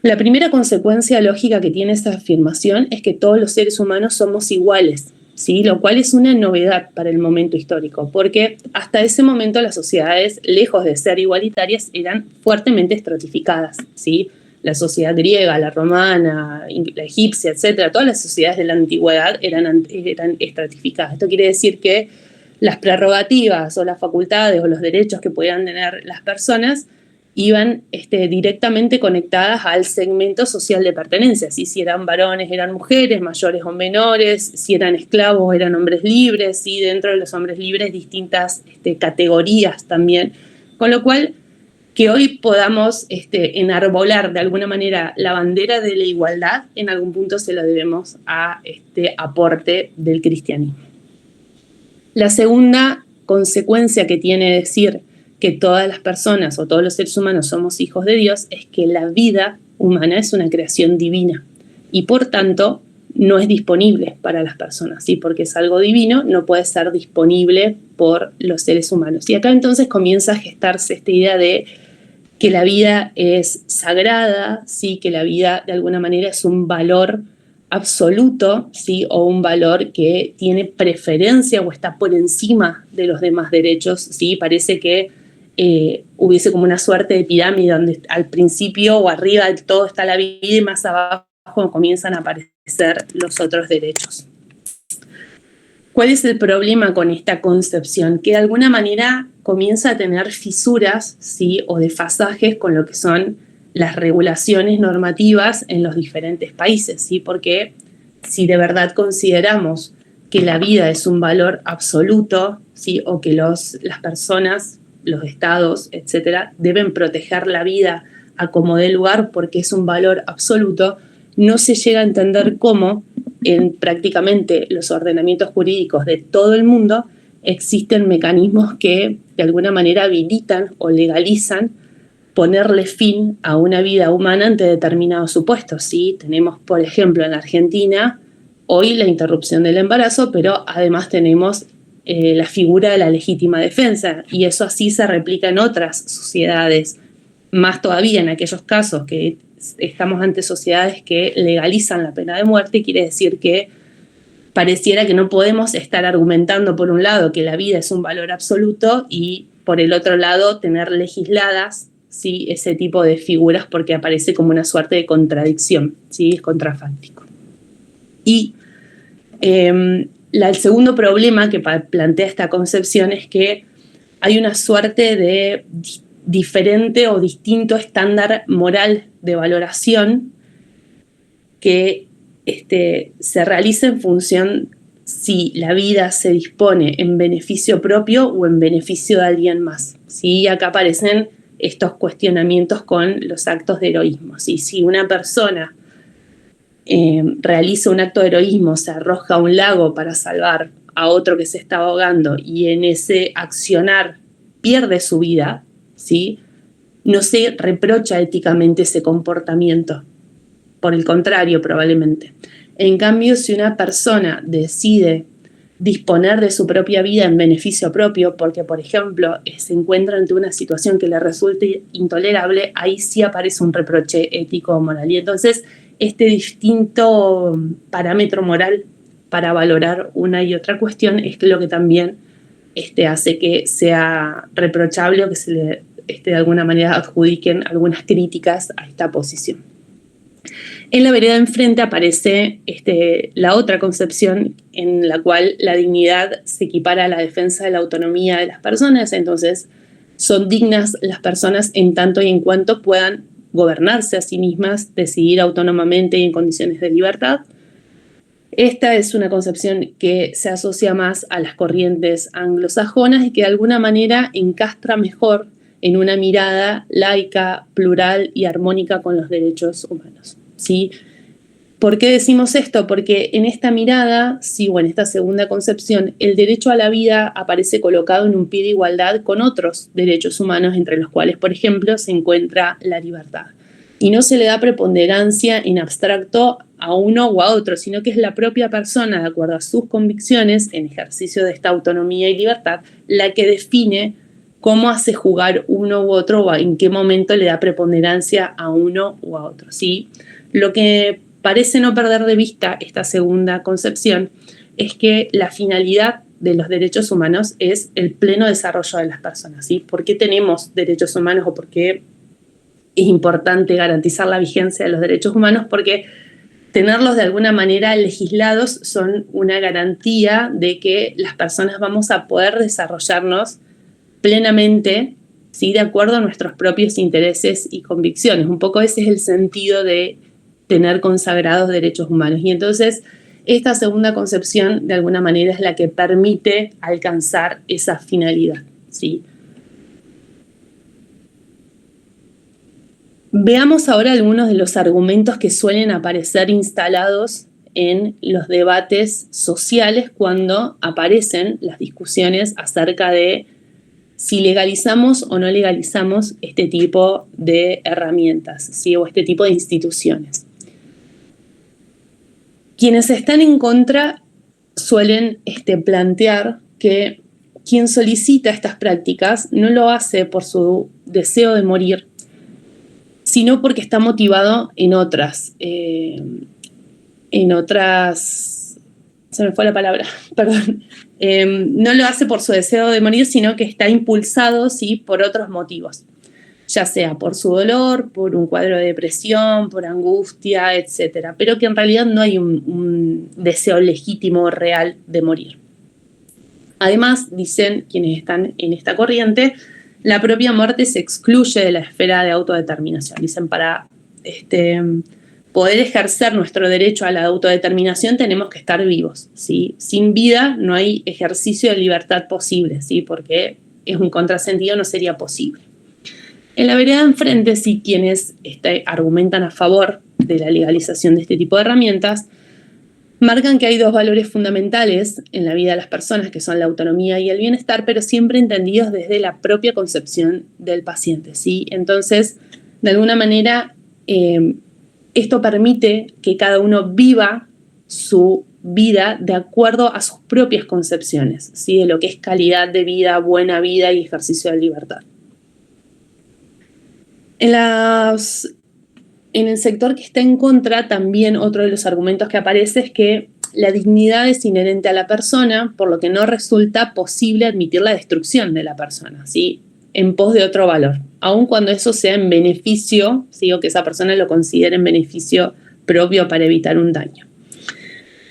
La primera consecuencia lógica que tiene esta afirmación es que todos los seres humanos somos iguales, ¿sí? Lo cual es una novedad para el momento histórico, porque hasta ese momento las sociedades, lejos de ser igualitarias, eran fuertemente estratificadas, ¿sí? La sociedad griega, la romana, la egipcia, etcétera, todas las sociedades de la antigüedad eran estratificadas. Esto quiere decir que las prerrogativas o las facultades o los derechos que podían tener las personas iban directamente conectadas al segmento social de pertenencia, ¿sí? Si eran varones, eran mujeres, mayores o menores, si eran esclavos, eran hombres libres, ¿sí? Dentro de los hombres libres distintas categorías también, con lo cual que hoy podamos enarbolar de alguna manera la bandera de la igualdad, en algún punto se lo debemos a este aporte del cristianismo. La segunda consecuencia que tiene decir que todas las personas o todos los seres humanos somos hijos de Dios es que la vida humana es una creación divina y por tanto no es disponible para las personas, ¿sí? Porque es algo divino, no puede ser disponible por los seres humanos. Y acá entonces comienza a gestarse esta idea de que la vida es sagrada, ¿sí? Que la vida de alguna manera es un valor absoluto, ¿sí? O un valor que tiene preferencia o está por encima de los demás derechos, ¿sí? Parece que hubiese como una suerte de pirámide donde al principio o arriba del todo está la vida y más abajo comienzan a aparecer los otros derechos. ¿Cuál es el problema con esta concepción? Que de alguna manera comienza a tener fisuras, ¿sí? O desfasajes con lo que son las regulaciones normativas en los diferentes países, ¿sí? Porque si de verdad consideramos que la vida es un valor absoluto, ¿sí? O que las personas, los estados, etcétera, deben proteger la vida a como dé lugar porque es un valor absoluto, no se llega a entender cómo en prácticamente los ordenamientos jurídicos de todo el mundo existen mecanismos que de alguna manera habilitan o legalizan ponerle fin a una vida humana ante determinados supuestos, ¿sí? Tenemos, por ejemplo, en Argentina hoy la interrupción del embarazo, pero además tenemos la figura de la legítima defensa, y eso así se replica en otras sociedades, más todavía en aquellos casos que estamos ante sociedades que legalizan la pena de muerte. Quiere decir que pareciera que no podemos estar argumentando por un lado que la vida es un valor absoluto y por el otro lado tener legisladas, ¿sí? Ese tipo de figuras, porque aparece como una suerte de contradicción, ¿sí? Es contrafáctico. Y el segundo problema que plantea esta concepción es que hay una suerte de diferente o distinto estándar moral de valoración que se realiza en función si la vida se dispone en beneficio propio o en beneficio de alguien más, ¿sí? Acá aparecen estos cuestionamientos con los actos de heroísmo, ¿sí? Si una persona realiza un acto de heroísmo, se arroja a un lago para salvar a otro que se está ahogando y en ese accionar pierde su vida, ¿sí? No se reprocha éticamente ese comportamiento, por el contrario probablemente. En cambio, si una persona decide disponer de su propia vida en beneficio propio, porque por ejemplo se encuentra ante una situación que le resulte intolerable, ahí sí aparece un reproche ético o moral. Y entonces este distinto parámetro moral para valorar una y otra cuestión es lo que también hace que sea reprochable o que se le de alguna manera adjudiquen algunas críticas a esta posición. En la vereda enfrente aparece la otra concepción en la cual la dignidad se equipara a la defensa de la autonomía de las personas. Entonces son dignas las personas en tanto y en cuanto puedan gobernarse a sí mismas, decidir autónomamente y en condiciones de libertad. Esta es una concepción que se asocia más a las corrientes anglosajonas y que de alguna manera encastra mejor en una mirada laica, plural y armónica con los derechos humanos, ¿sí? ¿Por qué decimos esto? Porque en esta mirada, sí, o en esta segunda concepción, el derecho a la vida aparece colocado en un pie de igualdad con otros derechos humanos, entre los cuales, por ejemplo, se encuentra la libertad. Y no se le da preponderancia en abstracto a uno o a otro, sino que es la propia persona, de acuerdo a sus convicciones, en ejercicio de esta autonomía y libertad, la que define cómo hace jugar uno u otro o en qué momento le da preponderancia a uno u a otro, ¿sí? Lo que parece no perder de vista esta segunda concepción es que la finalidad de los derechos humanos es el pleno desarrollo de las personas, ¿sí? ¿Por qué tenemos derechos humanos o por qué es importante garantizar la vigencia de los derechos humanos? Porque tenerlos de alguna manera legislados son una garantía de que las personas vamos a poder desarrollarnos plenamente, ¿sí? De acuerdo a nuestros propios intereses y convicciones. Un poco ese es el sentido de tener consagrados derechos humanos. Y entonces esta segunda concepción de alguna manera es la que permite alcanzar esa finalidad, ¿sí? Veamos ahora algunos de los argumentos que suelen aparecer instalados en los debates sociales cuando aparecen las discusiones acerca de si legalizamos o no legalizamos este tipo de herramientas, ¿sí? O este tipo de instituciones. Quienes están en contra suelen plantear que quien solicita estas prácticas no lo hace por su deseo de morir, sino porque está motivado en otras, se me fue la palabra, perdón. No lo hace por su deseo de morir, sino que está impulsado, ¿sí? Por otros motivos, ya sea por su dolor, por un cuadro de depresión, por angustia, etc. Pero que en realidad no hay un deseo legítimo, real de morir. Además, dicen quienes están en esta corriente, la propia muerte se excluye de la esfera de autodeterminación. Dicen, para poder ejercer nuestro derecho a la autodeterminación tenemos que estar vivos, ¿sí? Sin vida no hay ejercicio de libertad posible, ¿sí? Porque es un contrasentido, no sería posible. En la vereda enfrente, sí, quienes argumentan a favor de la legalización de este tipo de herramientas, marcan que hay dos valores fundamentales en la vida de las personas, que son la autonomía y el bienestar, pero siempre entendidos desde la propia concepción del paciente, ¿sí? Entonces, de alguna manera, esto permite que cada uno viva su vida de acuerdo a sus propias concepciones, ¿sí? De lo que es calidad de vida, buena vida y ejercicio de libertad. En el sector que está en contra, también otro de los argumentos que aparece es que la dignidad es inherente a la persona, por lo que no resulta posible admitir la destrucción de la persona, ¿sí? En pos de otro valor, aun cuando eso sea en beneficio, ¿sí? O que esa persona lo considere en beneficio propio para evitar un daño.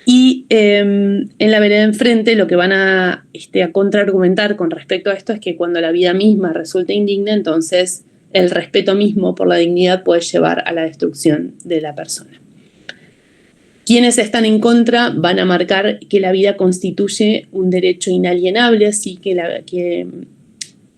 Y en la vereda enfrente lo que van a contraargumentar con respecto a esto es que cuando la vida misma resulta indigna, entonces el respeto mismo por la dignidad puede llevar a la destrucción de la persona. Quienes están en contra van a marcar que la vida constituye un derecho inalienable, así que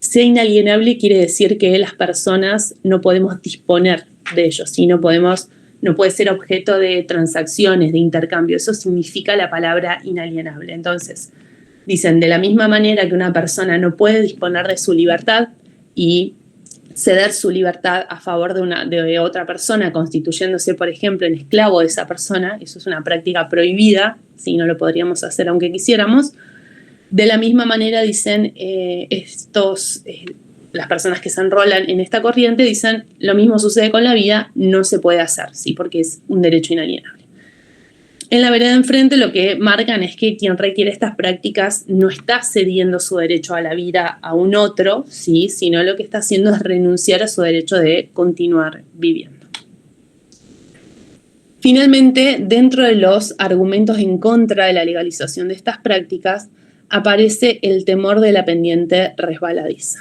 sea inalienable quiere decir que las personas no podemos disponer de ellos, ¿sí? No puede ser objeto de transacciones, de intercambio. Eso significa la palabra inalienable. Entonces, dicen, de la misma manera que una persona no puede disponer de su libertad y ceder su libertad a favor de otra persona, constituyéndose, por ejemplo, en esclavo de esa persona, eso es una práctica prohibida, si no lo podríamos hacer aunque quisiéramos. De la misma manera, dicen las personas que se enrolan en esta corriente, dicen, lo mismo sucede con la vida, no se puede hacer, ¿sí? Porque es un derecho inalienable. En la vereda enfrente lo que marcan es que quien requiere estas prácticas no está cediendo su derecho a la vida a un otro, ¿sí? Sino lo que está haciendo es renunciar a su derecho de continuar viviendo. Finalmente, dentro de los argumentos en contra de la legalización de estas prácticas, aparece el temor de la pendiente resbaladiza.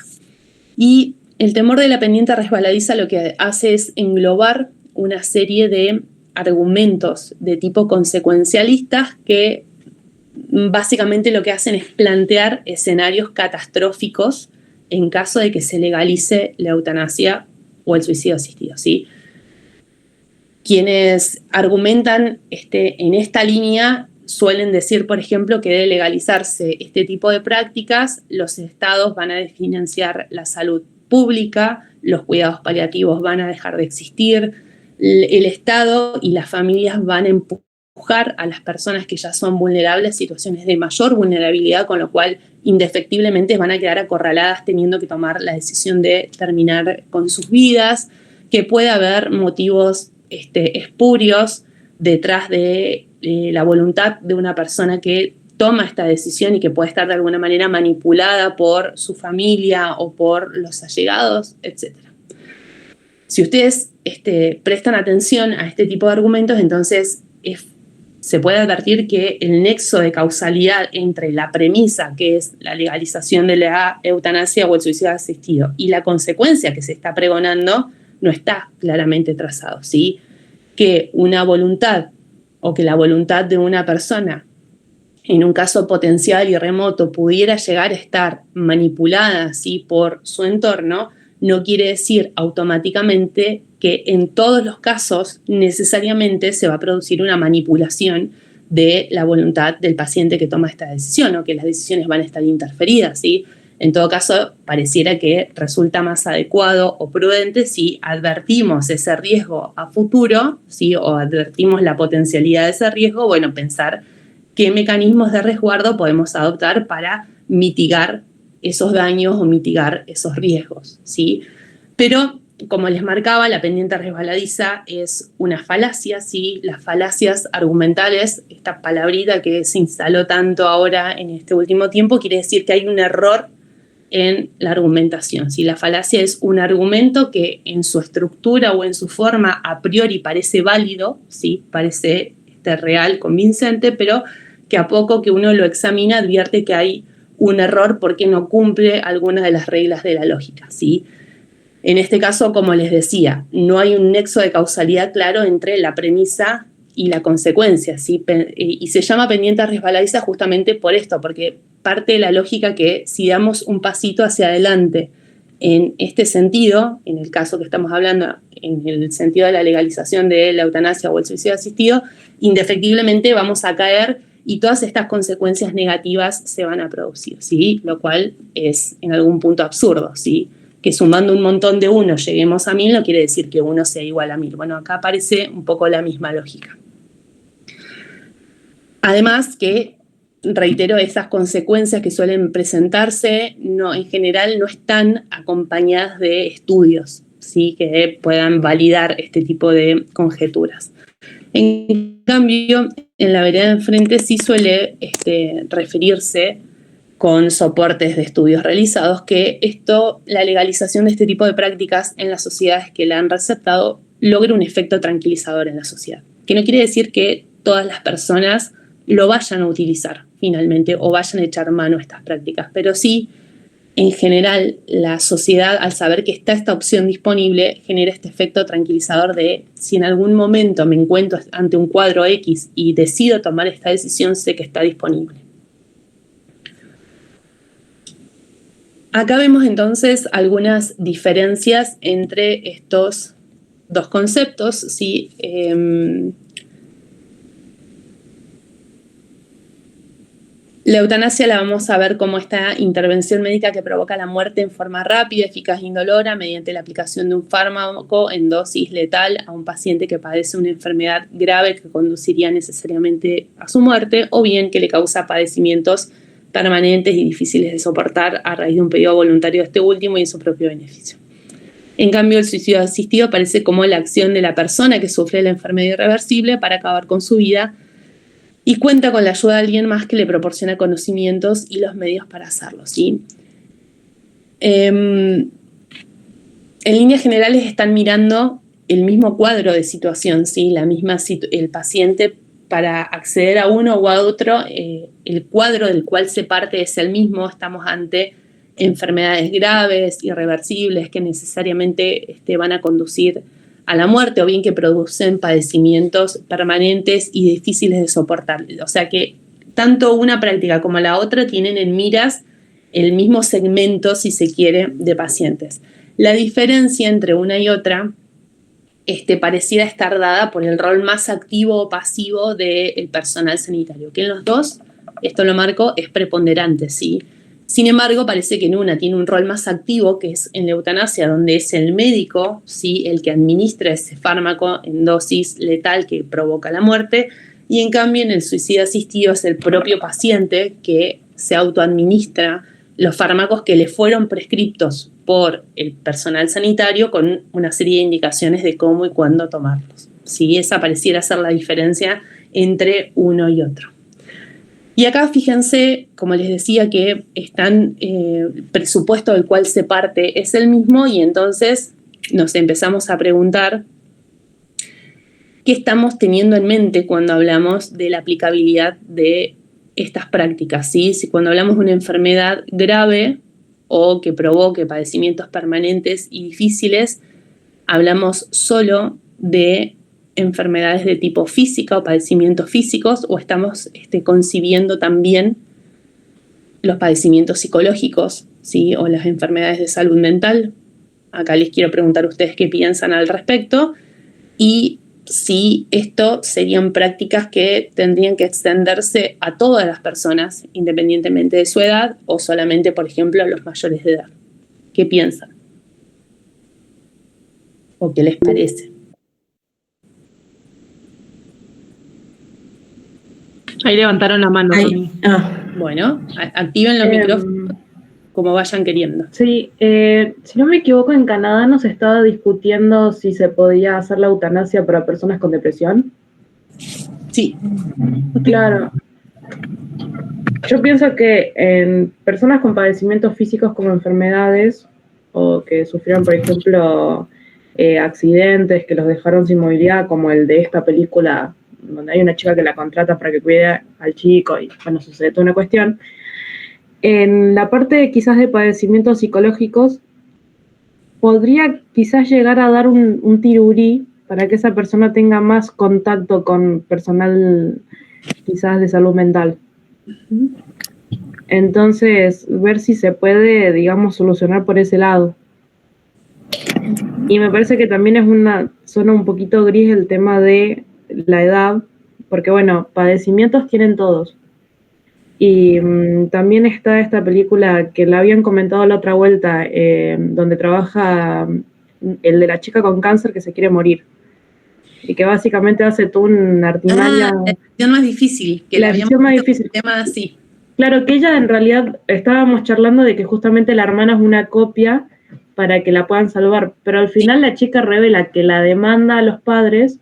Y el temor de la pendiente resbaladiza lo que hace es englobar una serie de argumentos de tipo consecuencialistas que básicamente lo que hacen es plantear escenarios catastróficos en caso de que se legalice la eutanasia o el suicidio asistido, ¿sí? Quienes argumentan en esta línea suelen decir, por ejemplo, que de legalizarse este tipo de prácticas, los estados van a desfinanciar la salud pública, los cuidados paliativos van a dejar de existir, el Estado y las familias van a empujar a las personas que ya son vulnerables a situaciones de mayor vulnerabilidad, con lo cual indefectiblemente van a quedar acorraladas teniendo que tomar la decisión de terminar con sus vidas, que puede haber motivos espurios detrás de la voluntad de una persona que toma esta decisión y que puede estar de alguna manera manipulada por su familia o por los allegados, etc. Si ustedes prestan atención a este tipo de argumentos, entonces se puede advertir que el nexo de causalidad entre la premisa, que es la legalización de la eutanasia o el suicidio asistido, y la consecuencia que se está pregonando, no está claramente trazado, ¿sí? Que una voluntad o que la voluntad de una persona, en un caso potencial y remoto, pudiera llegar a estar manipulada, ¿sí?, por su entorno, no quiere decir automáticamente que en todos los casos necesariamente se va a producir una manipulación de la voluntad del paciente que toma esta decisión o que las decisiones van a estar interferidas, ¿sí? En todo caso, pareciera que resulta más adecuado o prudente si advertimos ese riesgo a futuro, ¿sí?, o advertimos la potencialidad de ese riesgo, bueno, pensar qué mecanismos de resguardo podemos adoptar para mitigar esos daños o mitigar esos riesgos, ¿sí? Pero, como les marcaba, la pendiente resbaladiza es una falacia, ¿sí? Las falacias argumentales, esta palabrita que se instaló tanto ahora en este último tiempo, quiere decir que hay un error en la argumentación, ¿sí? La falacia es un argumento que en su estructura o en su forma a priori parece válido, ¿sí?, parece real, convincente, pero que a poco que uno lo examina advierte que hay un error porque no cumple algunas de las reglas de la lógica, ¿sí? En este caso, como les decía, no hay un nexo de causalidad claro entre la premisa y la consecuencia, ¿sí? Y se llama pendiente resbaladiza justamente por esto, porque parte de la lógica que si damos un pasito hacia adelante en este sentido, en el caso que estamos hablando, en el sentido de la legalización de la eutanasia o el suicidio asistido, indefectiblemente vamos a caer y todas estas consecuencias negativas se van a producir, ¿sí? Lo cual es en algún punto absurdo, ¿sí? Que sumando un montón de 1 lleguemos a 1000 no quiere decir que 1 sea igual a 1000. Bueno, acá aparece un poco la misma lógica. Además que, reitero, esas consecuencias que suelen presentarse en general no están acompañadas de estudios, ¿sí?, que puedan validar este tipo de conjeturas. En cambio, en la vereda de enfrente sí suele referirse con soportes de estudios realizados que la legalización de este tipo de prácticas en las sociedades que la han receptado logra un efecto tranquilizador en la sociedad, que no quiere decir que todas las personas lo vayan a utilizar finalmente o vayan a echar mano a estas prácticas, pero sí, en general, la sociedad, al saber que está esta opción disponible, genera este efecto tranquilizador de si en algún momento me encuentro ante un cuadro X y decido tomar esta decisión, sé que está disponible. Acá vemos entonces algunas diferencias entre estos dos conceptos, ¿sí? La eutanasia la vamos a ver como esta intervención médica que provoca la muerte en forma rápida, eficaz e indolora mediante la aplicación de un fármaco en dosis letal a un paciente que padece una enfermedad grave que conduciría necesariamente a su muerte, o bien que le causa padecimientos permanentes y difíciles de soportar a raíz de un pedido voluntario de este último y en su propio beneficio. En cambio, el suicidio asistido aparece como la acción de la persona que sufre la enfermedad irreversible para acabar con su vida y cuenta con la ayuda de alguien más que le proporciona conocimientos y los medios para hacerlo, ¿sí? En líneas generales están mirando el mismo cuadro de situación, ¿sí? El paciente, para acceder a uno u a otro, el cuadro del cual se parte es el mismo. Estamos ante enfermedades graves, irreversibles, que necesariamente van a conducir a la muerte o bien que producen padecimientos permanentes y difíciles de soportar. O sea que tanto una práctica como la otra tienen en miras el mismo segmento, si se quiere, de pacientes. La diferencia entre una y otra pareciera estar dada por el rol más activo o pasivo del personal sanitario, que en los dos, esto lo marco, es preponderante, ¿sí? Sin embargo, parece que en una tiene un rol más activo, que es en la eutanasia, donde es el médico, ¿sí?, el que administra ese fármaco en dosis letal que provoca la muerte, y en cambio en el suicidio asistido es el propio paciente que se autoadministra los fármacos que le fueron prescriptos por el personal sanitario con una serie de indicaciones de cómo y cuándo tomarlos. ¿Sí? Esa pareciera ser la diferencia entre uno y otro. Y acá fíjense, como les decía, que el presupuesto del cual se parte es el mismo y entonces nos empezamos a preguntar qué estamos teniendo en mente cuando hablamos de la aplicabilidad de estas prácticas, ¿sí? Si cuando hablamos de una enfermedad grave o que provoque padecimientos permanentes y difíciles, hablamos solo de enfermedades de tipo física o padecimientos físicos, o estamos concibiendo también los padecimientos psicológicos, ¿sí? O las enfermedades de salud mental. Acá les quiero preguntar a ustedes qué piensan al respecto y si esto serían prácticas que tendrían que extenderse a todas las personas, independientemente de su edad, o solamente, por ejemplo, a los mayores de edad. ¿Qué piensan? ¿O qué les parece? Ahí levantaron la mano. Ahí. Bueno, activen los micrófonos como vayan queriendo. Sí, si no me equivoco, en Canadá nos estaba discutiendo si se podía hacer la eutanasia para personas con depresión. Sí. Claro. Yo pienso que en personas con padecimientos físicos como enfermedades o que sufrieron, por ejemplo, accidentes que los dejaron sin movilidad, como el de esta película, donde hay una chica que la contrata para que cuide al chico y, bueno, sucede toda una cuestión. En la parte quizás de padecimientos psicológicos, podría quizás llegar a dar un tirurí para que esa persona tenga más contacto con personal quizás de salud mental. Entonces, ver si se puede, digamos, solucionar por ese lado. Y me parece que también es una zona un poquito gris el tema de la edad, porque bueno, padecimientos tienen todos. Y también está esta película que la habían comentado la otra vuelta, donde trabaja el de la chica con cáncer que se quiere morir. Y que básicamente hace toda una artimaña. La decisión más difícil. Que la decisión más difícil. Tema así. Claro, que ella en realidad, estábamos charlando de que justamente la hermana es una copia para que la puedan salvar, pero al final la chica revela que la demanda a los padres,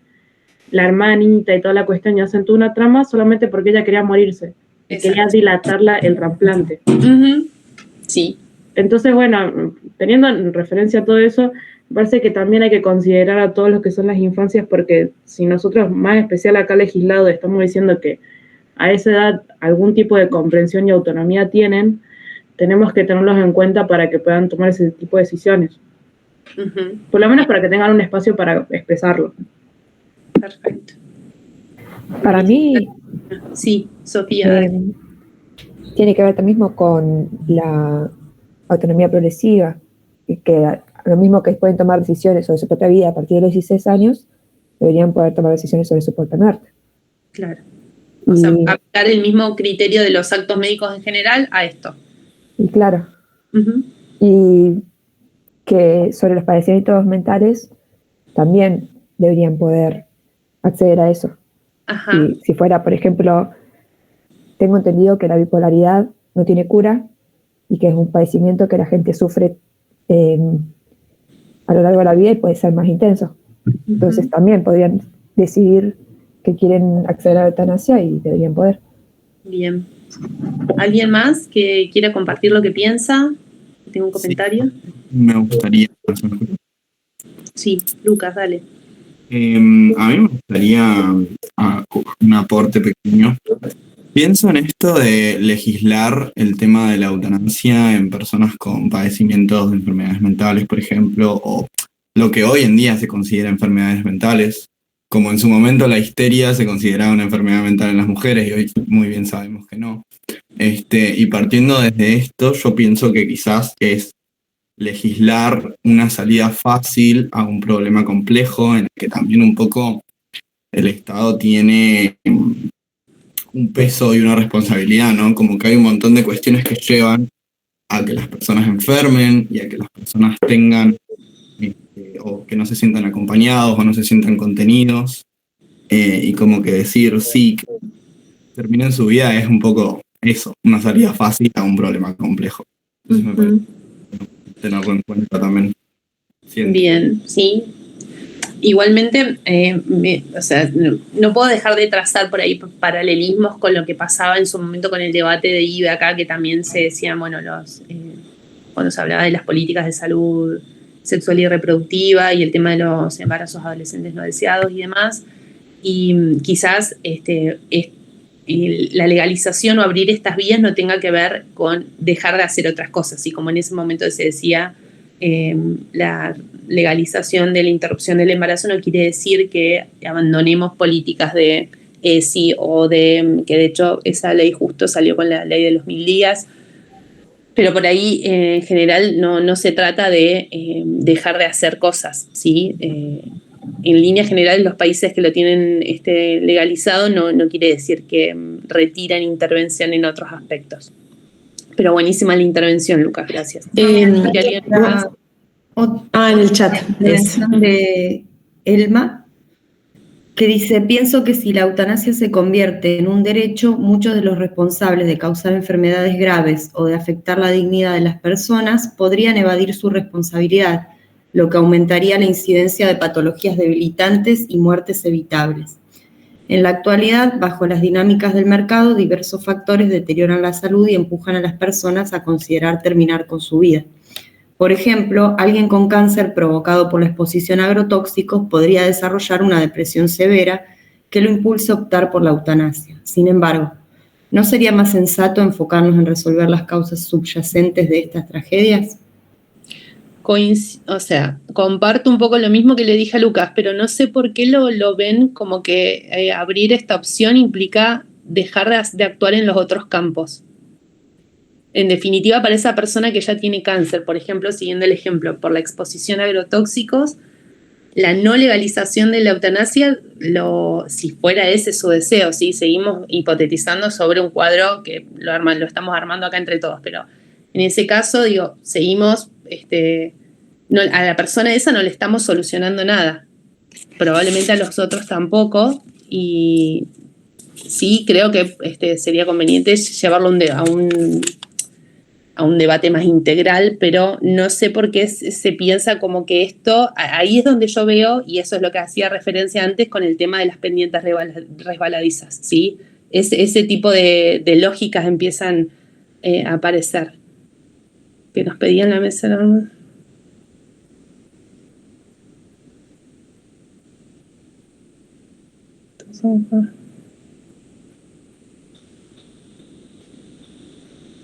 la hermanita y toda la cuestión, y hacen toda una trama solamente porque ella quería morirse. Exacto. Quería dilatarla el trasplante. Sí. Entonces, bueno, teniendo en referencia a todo eso, me parece que también hay que considerar a todos los que son las infancias, porque si nosotros, más especial acá legislado, estamos diciendo que a esa edad algún tipo de comprensión y autonomía tienen, tenemos que tenerlos en cuenta para que puedan tomar ese tipo de decisiones. Por lo menos para que tengan un espacio para expresarlo. Perfecto. Para mí, sí, Sofía. Tiene que ver también con la autonomía progresiva, y que lo mismo que pueden tomar decisiones sobre su propia vida a partir de los 16 años, deberían poder tomar decisiones sobre su propia muerte. Claro. O sea, aplicar el mismo criterio de los actos médicos en general a esto. Y claro. Y que sobre los padecimientos mentales también deberían poder acceder a eso. Y si fuera, por ejemplo, tengo entendido que la bipolaridad no tiene cura y que es un padecimiento que la gente sufre a lo largo de la vida y puede ser más intenso. Entonces también podrían decidir que quieren acceder a la eutanasia y deberían poder. Bien. ¿Alguien más que quiera compartir lo que piensa? ¿Tengo un comentario? Sí, me gustaría. Sí, Lucas, dale. A mí me gustaría un aporte pequeño. Pienso en esto de legislar el tema de la eutanasia en personas con padecimientos de enfermedades mentales, por ejemplo, o lo que hoy en día se considera enfermedades mentales, como en su momento la histeria se consideraba una enfermedad mental en las mujeres y hoy muy bien sabemos que no. Y partiendo desde esto, yo pienso que quizás es legislar una salida fácil a un problema complejo en el que también un poco el Estado tiene un peso y una responsabilidad, ¿no? Como que hay un montón de cuestiones que llevan a que las personas enfermen y a que las personas tengan o que no se sientan acompañados o no se sientan contenidos, y como que decir sí, que terminen su vida es un poco eso, una salida fácil a un problema complejo. Entonces me parece tenerlo en cuenta también. Bien, sí. Igualmente, no puedo dejar de trazar por ahí paralelismos con lo que pasaba en su momento con el debate de IVE acá, que también se decían, bueno, cuando se hablaba de las políticas de salud sexual y reproductiva y el tema de los embarazos adolescentes no deseados y demás, y quizás la legalización o abrir estas vías no tenga que ver con dejar de hacer otras cosas, y como en ese momento se decía, la legalización de la interrupción del embarazo no quiere decir que abandonemos políticas de ESI o que de hecho esa ley justo salió con la ley de los 1000 días, pero por ahí en general no se trata de dejar de hacer cosas, ¿sí? En líneas generales los países que lo tienen legalizado no quiere decir que retiran intervención en otros aspectos. Pero buenísima la intervención, Lucas, gracias. En el chat. De Elma, que dice, pienso que si la eutanasia se convierte en un derecho, muchos de los responsables de causar enfermedades graves o de afectar la dignidad de las personas podrían evadir su responsabilidad, lo que aumentaría la incidencia de patologías debilitantes y muertes evitables. En la actualidad, bajo las dinámicas del mercado, diversos factores deterioran la salud y empujan a las personas a considerar terminar con su vida. Por ejemplo, alguien con cáncer provocado por la exposición a agrotóxicos podría desarrollar una depresión severa que lo impulse a optar por la eutanasia. Sin embargo, ¿no sería más sensato enfocarnos en resolver las causas subyacentes de estas tragedias? Comparto un poco lo mismo que le dije a Lucas, pero no sé por qué lo ven como que abrir esta opción implica dejar de actuar en los otros campos. En definitiva, para esa persona que ya tiene cáncer, por ejemplo, siguiendo el ejemplo, por la exposición a agrotóxicos, la no legalización de la eutanasia, si fuera ese su deseo, ¿sí? Seguimos hipotetizando sobre un cuadro que lo estamos armando acá entre todos, pero en ese caso, seguimos, a la persona esa no le estamos solucionando nada, probablemente a los otros tampoco, y sí creo que sería conveniente llevarlo a un debate más integral, pero no sé por qué se piensa como que esto, ahí es donde yo veo, y eso es lo que hacía referencia antes con el tema de las pendientes resbaladizas, ¿sí? Ese tipo de lógicas empiezan a aparecer. Que nos pedían la mesa, ¿no?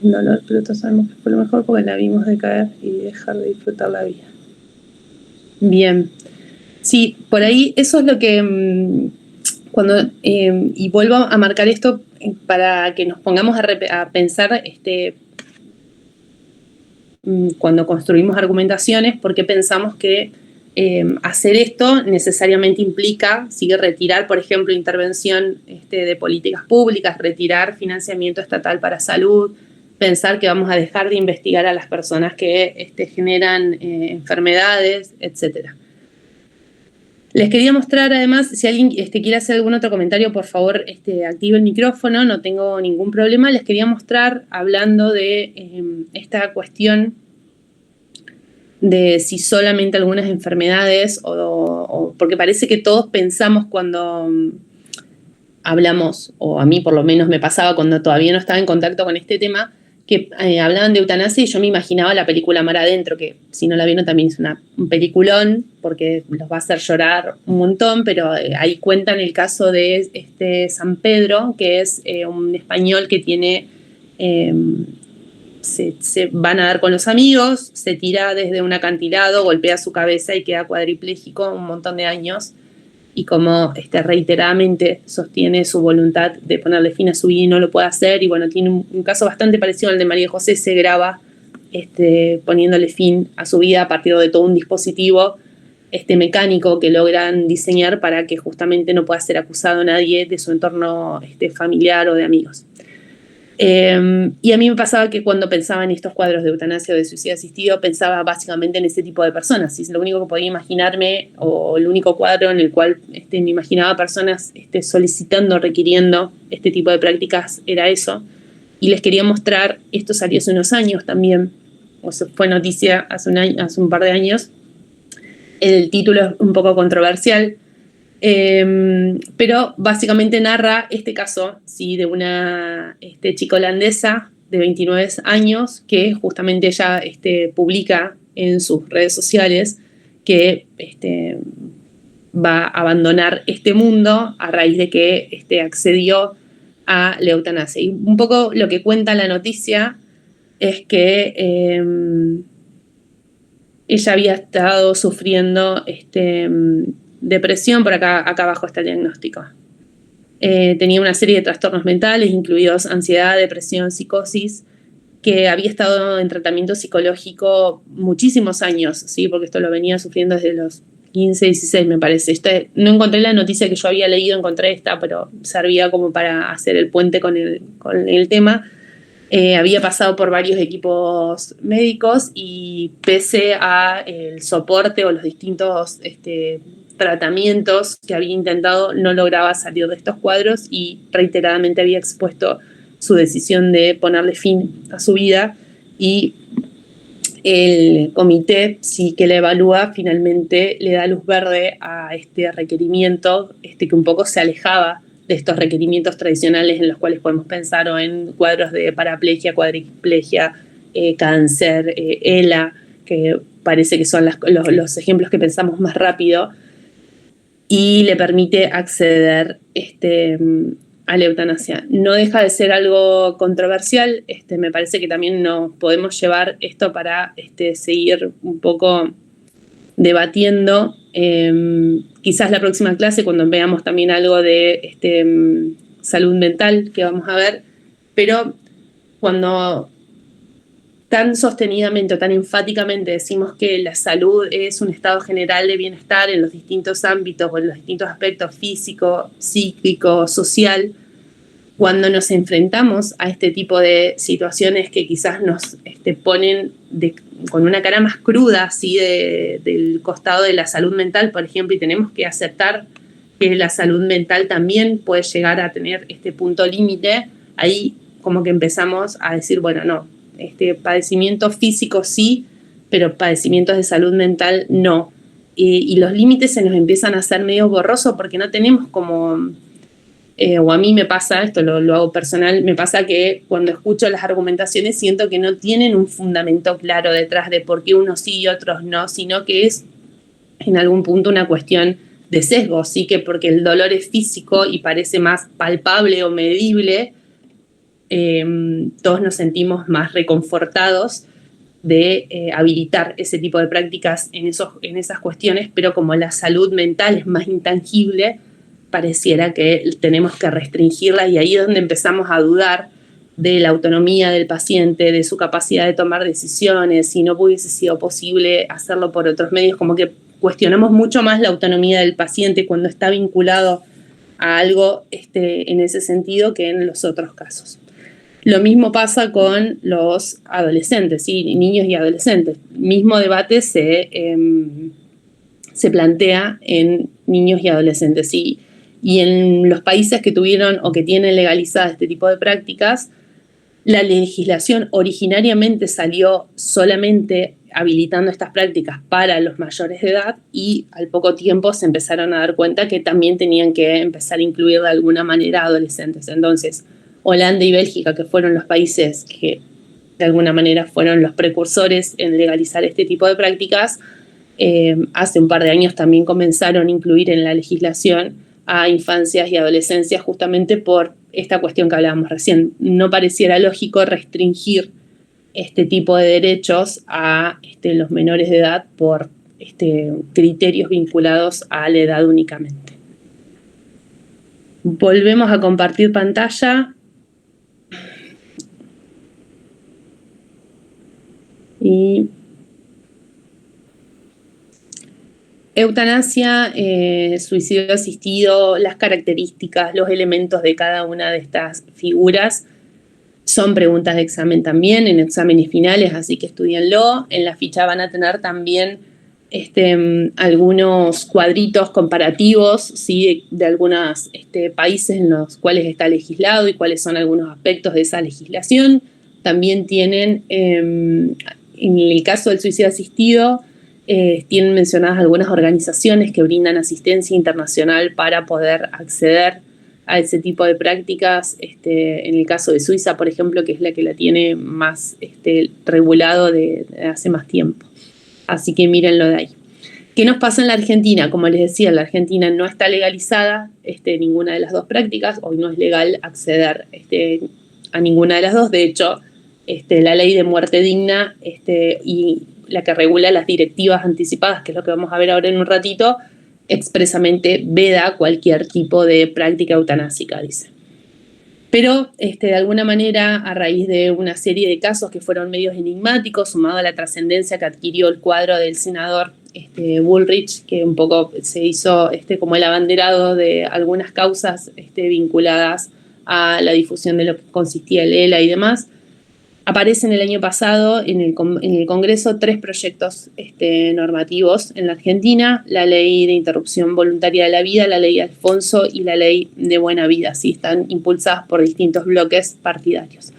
Dolor, pero todos sabemos que fue lo mejor porque la vimos decaer y dejar de disfrutar la vida. Bien. Sí, por ahí eso es lo que y vuelvo a marcar esto para que nos pongamos a pensar cuando construimos argumentaciones, porque pensamos que hacer esto necesariamente implica retirar, por ejemplo, intervención de políticas públicas, retirar financiamiento estatal para salud, pensar que vamos a dejar de investigar a las personas que generan enfermedades, etc. Les quería mostrar además, si alguien quiere hacer algún otro comentario, por favor active el micrófono, no tengo ningún problema. Les quería mostrar, hablando de esta cuestión de si solamente algunas enfermedades, o porque parece que todos pensamos cuando hablamos, o a mí por lo menos me pasaba cuando todavía no estaba en contacto con este tema, que hablaban de eutanasia y yo me imaginaba la película Mar Adentro, que si no la vieron también es un peliculón, porque los va a hacer llorar un montón, pero ahí cuentan el caso de San Pedro, que es un español que tiene se van a dar con los amigos, se tira desde un acantilado, golpea su cabeza y queda cuadripléjico un montón de años, y como reiteradamente sostiene su voluntad de ponerle fin a su vida y no lo puede hacer, y bueno, tiene un caso bastante parecido al de María José, se graba poniéndole fin a su vida a partir de todo un dispositivo mecánico que logran diseñar para que justamente no pueda ser acusado nadie de su entorno familiar o de amigos. Y a mí me pasaba que cuando pensaba en estos cuadros de eutanasia o de suicidio asistido, pensaba básicamente en ese tipo de personas. Y lo único que podía imaginarme, o el único cuadro en el cual me imaginaba personas solicitando, requiriendo este tipo de prácticas, era eso. Y les quería mostrar, esto salió hace unos años también, o sea, fue noticia hace un par de años. El título es un poco controversial, pero básicamente narra este caso, ¿sí?, de una chica holandesa de 29 años que justamente ella publica en sus redes sociales que va a abandonar este mundo a raíz de que accedió a la eutanasia. Y un poco lo que cuenta la noticia es que ella había estado sufriendo depresión, por acá abajo está el diagnóstico. Tenía una serie de trastornos mentales, incluidos ansiedad, depresión, psicosis, que había estado en tratamiento psicológico muchísimos años, ¿sí? Porque esto lo venía sufriendo desde los 15, 16, me parece. No encontré la noticia que yo había leído, encontré esta, pero servía como para hacer el puente con el tema. Había pasado por varios equipos médicos y pese a el soporte o los distintos tratamientos que había intentado, no lograba salir de estos cuadros y reiteradamente había expuesto su decisión de ponerle fin a su vida, y el comité, sí, que la evalúa, finalmente le da luz verde a este requerimiento que un poco se alejaba de estos requerimientos tradicionales en los cuales podemos pensar o en cuadros de paraplegia, cuadriplegia, cáncer, ELA, que parece que son los ejemplos que pensamos más rápido, y le permite acceder a la eutanasia. No deja de ser algo controversial, me parece que también nos podemos llevar esto para seguir un poco debatiendo. Quizás la próxima clase, cuando veamos también algo de salud mental, que vamos a ver, pero cuando tan sostenidamente o tan enfáticamente decimos que la salud es un estado general de bienestar en los distintos ámbitos o en los distintos aspectos físico, psíquico, social, cuando nos enfrentamos a este tipo de situaciones que quizás nos ponen con una cara más cruda, ¿sí?, del costado de la salud mental, por ejemplo, y tenemos que aceptar que la salud mental también puede llegar a tener este punto límite, ahí como que empezamos a decir, bueno, no, padecimiento físico sí, pero padecimientos de salud mental no. Y los límites se nos empiezan a hacer medio borrosos porque no tenemos como... o a mí me pasa, esto lo hago personal, me pasa que cuando escucho las argumentaciones siento que no tienen un fundamento claro detrás de por qué unos sí y otros no, sino que es en algún punto una cuestión de sesgo, sí, que porque el dolor es físico y parece más palpable o medible, todos nos sentimos más reconfortados de habilitar ese tipo de prácticas en esas cuestiones, pero como la salud mental es más intangible, pareciera que tenemos que restringirla, y ahí es donde empezamos a dudar de la autonomía del paciente, de su capacidad de tomar decisiones, si no hubiese sido posible hacerlo por otros medios, como que cuestionamos mucho más la autonomía del paciente cuando está vinculado a algo en ese sentido que en los otros casos. Lo mismo pasa con los adolescentes, ¿sí?, niños y adolescentes. Mismo debate se plantea en niños y adolescentes, ¿sí? Y en los países que tuvieron o que tienen legalizadas este tipo de prácticas, la legislación originariamente salió solamente habilitando estas prácticas para los mayores de edad, y al poco tiempo se empezaron a dar cuenta que también tenían que empezar a incluir de alguna manera a adolescentes. Entonces, Holanda y Bélgica, que fueron los países que de alguna manera fueron los precursores en legalizar este tipo de prácticas, hace un par de años también comenzaron a incluir en la legislación a infancias y adolescencias, justamente por esta cuestión que hablábamos recién. No pareciera lógico restringir este tipo de derechos a los menores de edad por criterios vinculados a la edad únicamente. Volvemos a compartir pantalla. Y eutanasia, suicidio asistido, las características, los elementos de cada una de estas figuras son preguntas de examen también, en exámenes finales, así que estudienlo. En la ficha van a tener también algunos cuadritos comparativos, ¿sí? de algunos países en los cuales está legislado y cuáles son algunos aspectos de esa legislación. También tienen, en el caso del suicidio asistido, tienen mencionadas algunas organizaciones que brindan asistencia internacional para poder acceder a ese tipo de prácticas. En el caso de Suiza, por ejemplo, que es la que la tiene más regulado de hace más tiempo. Así que mírenlo de ahí. ¿Qué nos pasa en la Argentina? Como les decía, en la Argentina no está legalizada ninguna de las dos prácticas. Hoy no es legal acceder a ninguna de las dos. De hecho, la ley de muerte digna y la que regula las directivas anticipadas, que es lo que vamos a ver ahora en un ratito, expresamente veda cualquier tipo de práctica eutanásica, dice. Pero de alguna manera, a raíz de una serie de casos que fueron medios enigmáticos, sumado a la trascendencia que adquirió el cuadro del senador Bullrich, que un poco se hizo como el abanderado de algunas causas vinculadas a la difusión de lo que consistía el ELA y demás, aparecen el año pasado en el Congreso 3 proyectos normativos en la Argentina: la ley de interrupción voluntaria de la vida, la ley Alfonso y la ley de buena vida. ¿Sí? Están impulsadas por distintos bloques partidarios.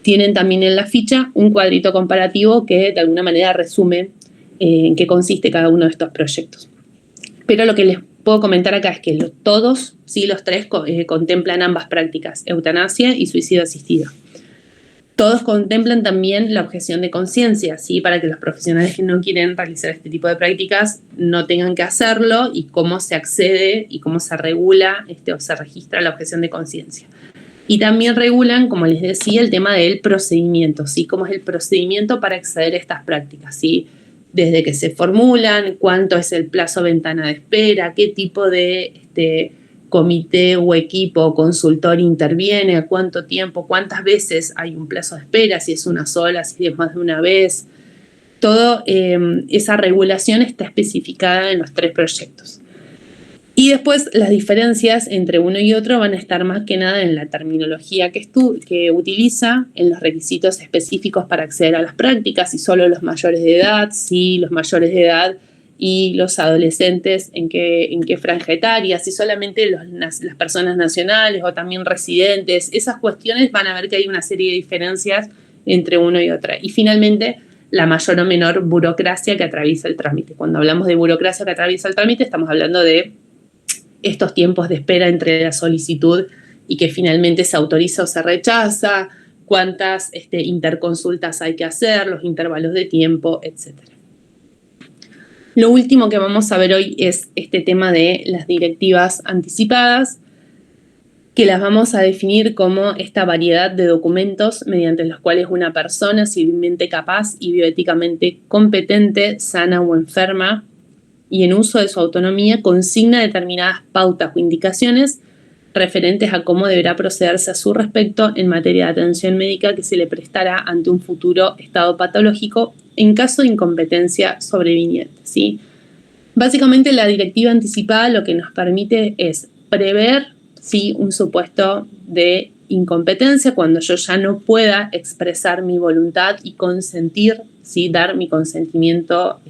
Tienen también en la ficha un cuadrito comparativo que de alguna manera resume en qué consiste cada uno de estos proyectos. Pero lo que les puedo comentar acá es que todos, ¿sí? Los 3 contemplan ambas prácticas, eutanasia y suicidio asistido. Todos contemplan también la objeción de conciencia, ¿sí? Para que los profesionales que no quieren realizar este tipo de prácticas no tengan que hacerlo, y cómo se accede y cómo se regula o se registra la objeción de conciencia. Y también regulan, como les decía, el tema del procedimiento, ¿sí? Cómo es el procedimiento para acceder a estas prácticas, ¿sí? Desde que se formulan, cuánto es el plazo ventana de espera, qué tipo de comité o equipo o consultor interviene, a cuánto tiempo, cuántas veces hay un plazo de espera, si es una sola, si es más de una vez. Toda esa regulación está especificada en los 3 proyectos. Y después las diferencias entre uno y otro van a estar más que nada en la terminología que utiliza, en los requisitos específicos para acceder a las prácticas, si solo los mayores de edad, si los mayores de edad y los adolescentes en qué franja etaria, si solamente las personas nacionales o también residentes. Esas cuestiones van a ver que hay una serie de diferencias entre uno y otra. Y finalmente, la mayor o menor burocracia que atraviesa el trámite. Cuando hablamos de burocracia que atraviesa el trámite, estamos hablando de estos tiempos de espera entre la solicitud y que finalmente se autoriza o se rechaza, cuántas interconsultas hay que hacer, los intervalos de tiempo, etc. Lo último que vamos a ver hoy es este tema de las directivas anticipadas, que las vamos a definir como esta variedad de documentos mediante los cuales una persona civilmente capaz y bioéticamente competente, sana o enferma, y en uso de su autonomía, consigna determinadas pautas o indicaciones referentes a cómo deberá procederse a su respecto en materia de atención médica que se le prestará ante un futuro estado patológico en caso de incompetencia sobreviniente, ¿sí? Básicamente, la directiva anticipada lo que nos permite es prever, ¿sí?, un supuesto de incompetencia cuando yo ya no pueda expresar mi voluntad y consentir, ¿sí?, dar mi consentimiento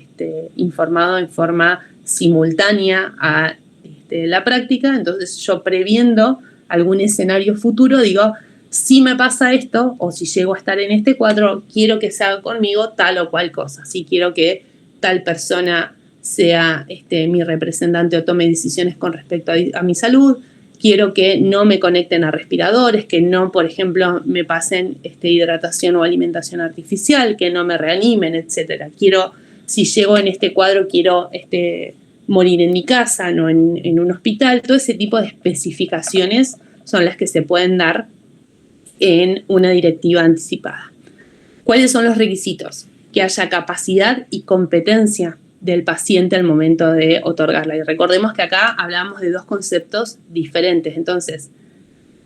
informado en forma simultánea a la práctica. Entonces, yo previendo algún escenario futuro, digo, si me pasa esto, o si llego a estar en este cuadro, quiero que se haga conmigo tal o cual cosa. Si quiero que tal persona sea mi representante o tome decisiones con respecto a mi salud, quiero que no me conecten a respiradores, que no, por ejemplo, me pasen hidratación o alimentación artificial, que no me reanimen, etc. Si llego en este cuadro, quiero morir en mi casa, no en un hospital. Todo ese tipo de especificaciones son las que se pueden dar en una directiva anticipada. ¿Cuáles son los requisitos? Que haya capacidad y competencia del paciente al momento de otorgarla. Y recordemos que acá hablamos de dos conceptos diferentes. Entonces,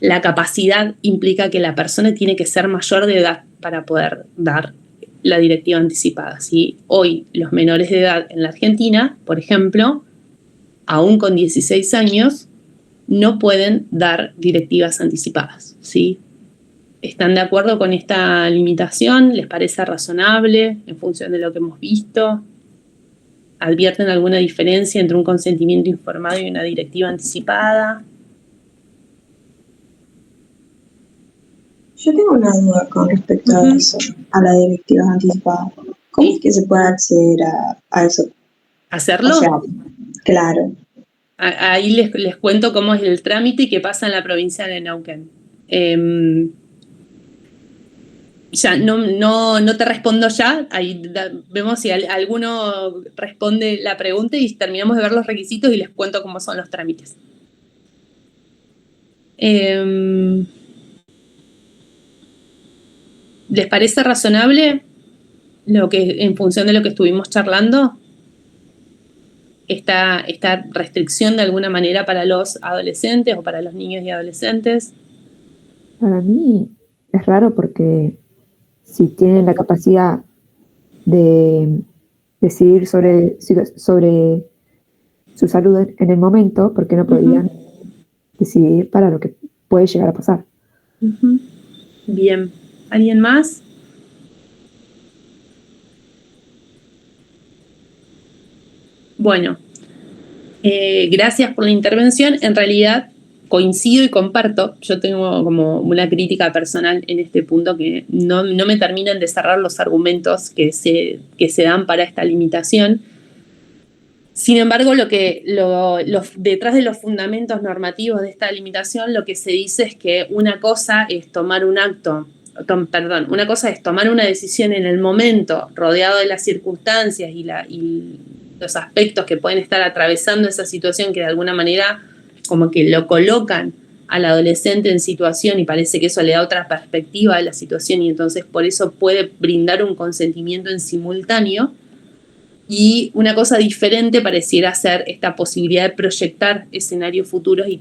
la capacidad implica que la persona tiene que ser mayor de edad para poder dar la directiva anticipada. ¿Sí? Hoy los menores de edad en la Argentina, por ejemplo, aún con 16 años, no pueden dar directivas anticipadas. ¿Sí? ¿Están de acuerdo con esta limitación? ¿Les parece razonable en función de lo que hemos visto? ¿Advierten alguna diferencia entre un consentimiento informado y una directiva anticipada? Yo tengo una duda con respecto a eso, a las directivas anticipadas. ¿Cómo es que se puede acceder a eso? ¿Hacerlo? O sea, claro. Ahí les cuento cómo es el trámite y qué pasa en la provincia de Neuquén. Ya, no te respondo ya, ahí vemos si alguno responde la pregunta y terminamos de ver los requisitos y les cuento cómo son los trámites. ¿Les parece razonable en función de lo que estuvimos charlando? Esta restricción de alguna manera para los adolescentes o para los niños y adolescentes. Para mí es raro porque si tienen la capacidad de decidir sobre su salud en el momento, ¿por qué no podrían decidir para lo que puede llegar a pasar? Bien. ¿Alguien más? Bueno, gracias por la intervención. En realidad coincido y comparto. Yo tengo como una crítica personal en este punto que no me terminan de cerrar los argumentos que se dan para esta limitación. Sin embargo, detrás de los fundamentos normativos de esta limitación, lo que se dice es que una cosa es tomar una decisión en el momento, rodeado de las circunstancias y los aspectos que pueden estar atravesando esa situación que de alguna manera como que lo colocan al adolescente en situación y parece que eso le da otra perspectiva a la situación y entonces por eso puede brindar un consentimiento en simultáneo. Y una cosa diferente pareciera ser esta posibilidad de proyectar escenarios futuros y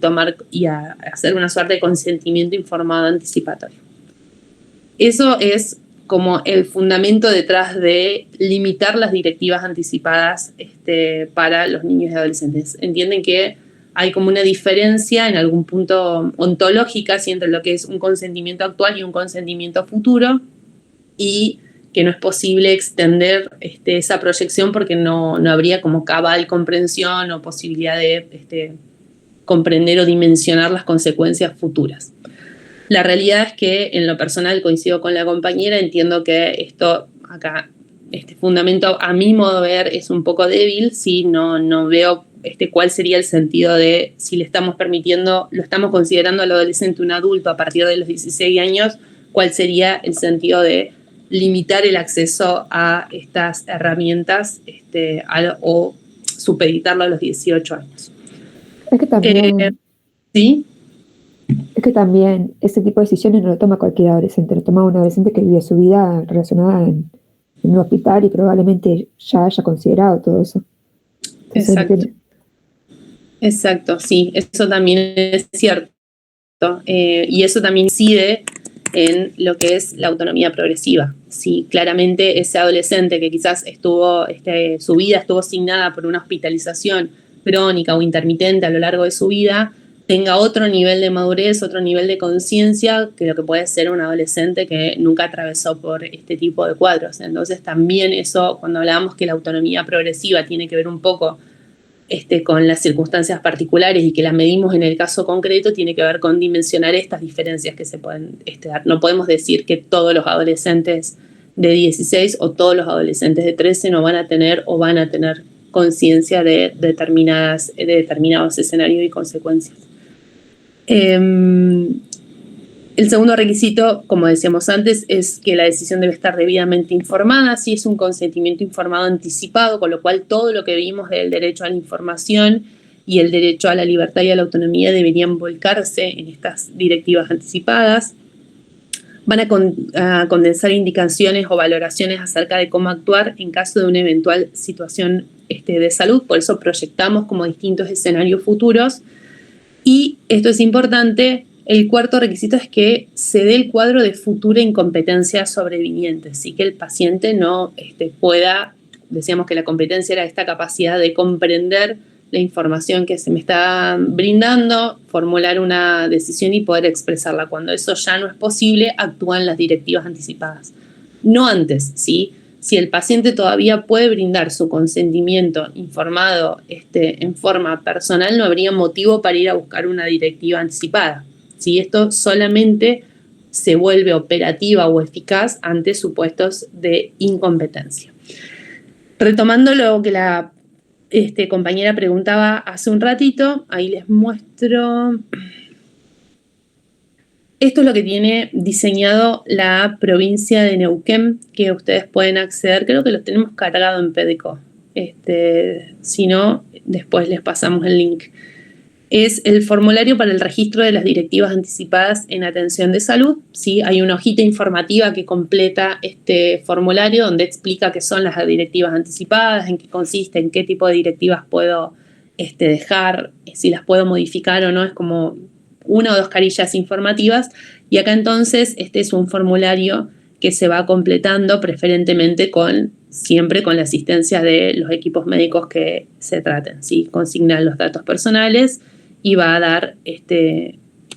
hacer una suerte de consentimiento informado anticipatorio. Eso es como el fundamento detrás de limitar las directivas anticipadas para los niños y adolescentes. Entienden que hay como una diferencia en algún punto ontológica entre lo que es un consentimiento actual y un consentimiento futuro y que no es posible extender esa proyección porque no habría como cabal comprensión o posibilidad de comprender o dimensionar las consecuencias futuras. La realidad es que en lo personal coincido con la compañera, entiendo que este fundamento a mi modo de ver es un poco débil, si no veo cuál sería el sentido de si le estamos permitiendo, lo estamos considerando al adolescente un adulto a partir de los 16 años, cuál sería el sentido de limitar el acceso a estas herramientas o supeditarlo a los 18 años. Es que también... ¿Sí? Es que también ese tipo de decisiones no lo toma cualquier adolescente, lo toma un adolescente que vive su vida relacionada en un hospital y probablemente ya haya considerado todo eso. Entonces, Exacto, sí, eso también es cierto. Y eso también incide en lo que es la autonomía progresiva. Sí, claramente ese adolescente que quizás su vida estuvo asignada por una hospitalización crónica o intermitente a lo largo de su vida, tenga otro nivel de madurez, otro nivel de conciencia que lo que puede ser un adolescente que nunca atravesó por este tipo de cuadros. Entonces también eso, cuando hablábamos que la autonomía progresiva tiene que ver un poco con las circunstancias particulares y que las medimos en el caso concreto, tiene que ver con dimensionar estas diferencias que se pueden dar. No podemos decir que todos los adolescentes de 16 o todos los adolescentes de 13 no van a tener o van a tener conciencia de determinados escenarios y consecuencias. El segundo requisito, como decíamos antes, es que la decisión debe estar debidamente informada. Si es un consentimiento informado anticipado, con lo cual todo lo que vimos del derecho a la información y el derecho a la libertad y a la autonomía deberían volcarse en estas directivas anticipadas. van a condensar indicaciones o valoraciones acerca de cómo actuar en caso de una eventual situación de salud. Por eso proyectamos como distintos escenarios futuros. Y esto es importante, el cuarto requisito es que se dé el cuadro de futura incompetencia sobreviniente, así que el paciente no pueda, decíamos que la competencia era esta capacidad de comprender la información que se me está brindando, formular una decisión y poder expresarla. Cuando eso ya no es posible, actúan las directivas anticipadas. No antes, ¿sí? Si el paciente todavía puede brindar su consentimiento informado en forma personal, no habría motivo para ir a buscar una directiva anticipada. ¿Sí? Esto solamente se vuelve operativa o eficaz ante supuestos de incompetencia. Retomando lo que la compañera preguntaba hace un ratito, ahí les muestro. Esto es lo que tiene diseñado la provincia de Neuquén, que ustedes pueden acceder, creo que lo tenemos cargado en PDCO. Si no, después les pasamos el link. Es el formulario para el registro de las directivas anticipadas en atención de salud. ¿Sí? Hay una hojita informativa que completa este formulario donde explica qué son las directivas anticipadas, en qué consiste, en qué tipo de directivas puedo dejar, si las puedo modificar o no, es como una o dos carillas informativas, y acá entonces este es un formulario que se va completando preferentemente siempre con la asistencia de los equipos médicos que se traten, ¿sí? Consignan los datos personales y va a dar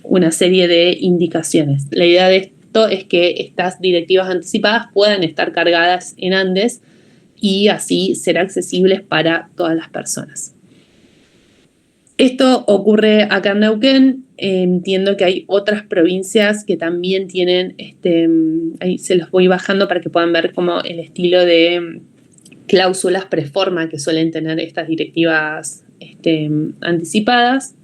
una serie de indicaciones. La idea de esto es que estas directivas anticipadas puedan estar cargadas en Andes y así ser accesibles para todas las personas. Esto ocurre acá en Neuquén. Entiendo que hay otras provincias que también tienen, ahí se los voy bajando para que puedan ver como el estilo de cláusulas preforma que suelen tener estas directivas anticipadas.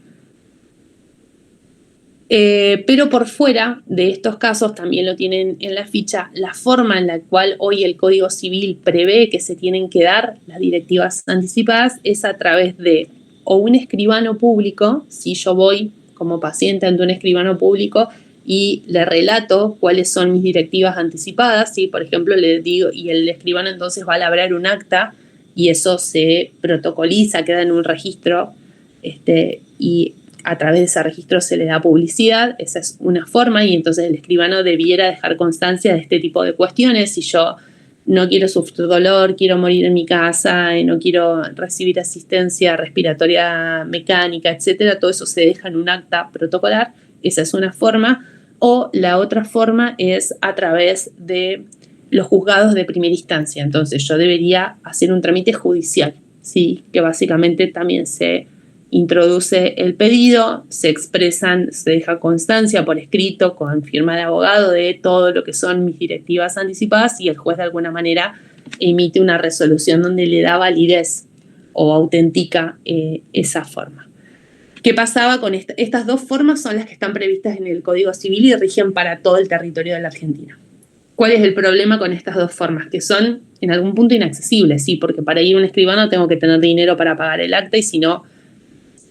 Pero por fuera de estos casos, también lo tienen en la ficha, la forma en la cual hoy el Código Civil prevé que se tienen que dar las directivas anticipadas es a través de o un escribano público, si yo voy como paciente ante un escribano público y le relato cuáles son mis directivas anticipadas, ¿sí? Por ejemplo, le digo, y el escribano entonces va a labrar un acta y eso se protocoliza, queda en un registro y a través de ese registro se le da publicidad. Esa es una forma y entonces el escribano debiera dejar constancia de este tipo de cuestiones. Si yo no quiero sufrir dolor, quiero morir en mi casa, no quiero recibir asistencia respiratoria mecánica, etcétera, todo eso se deja en un acta protocolar. Esa es una forma. O la otra forma es a través de los juzgados de primera instancia. Entonces yo debería hacer un trámite judicial, ¿sí? Que básicamente también se introduce el pedido, se deja constancia por escrito con firma de abogado de todo lo que son mis directivas anticipadas y el juez de alguna manera emite una resolución donde le da validez o autentica esa forma. ¿Qué pasaba con estas dos formas? Son las que están previstas en el Código Civil y rigen para todo el territorio de la Argentina. ¿Cuál es el problema con estas dos formas? Que son en algún punto inaccesibles, sí, porque para ir a un escribano tengo que tener dinero para pagar el acta y si no,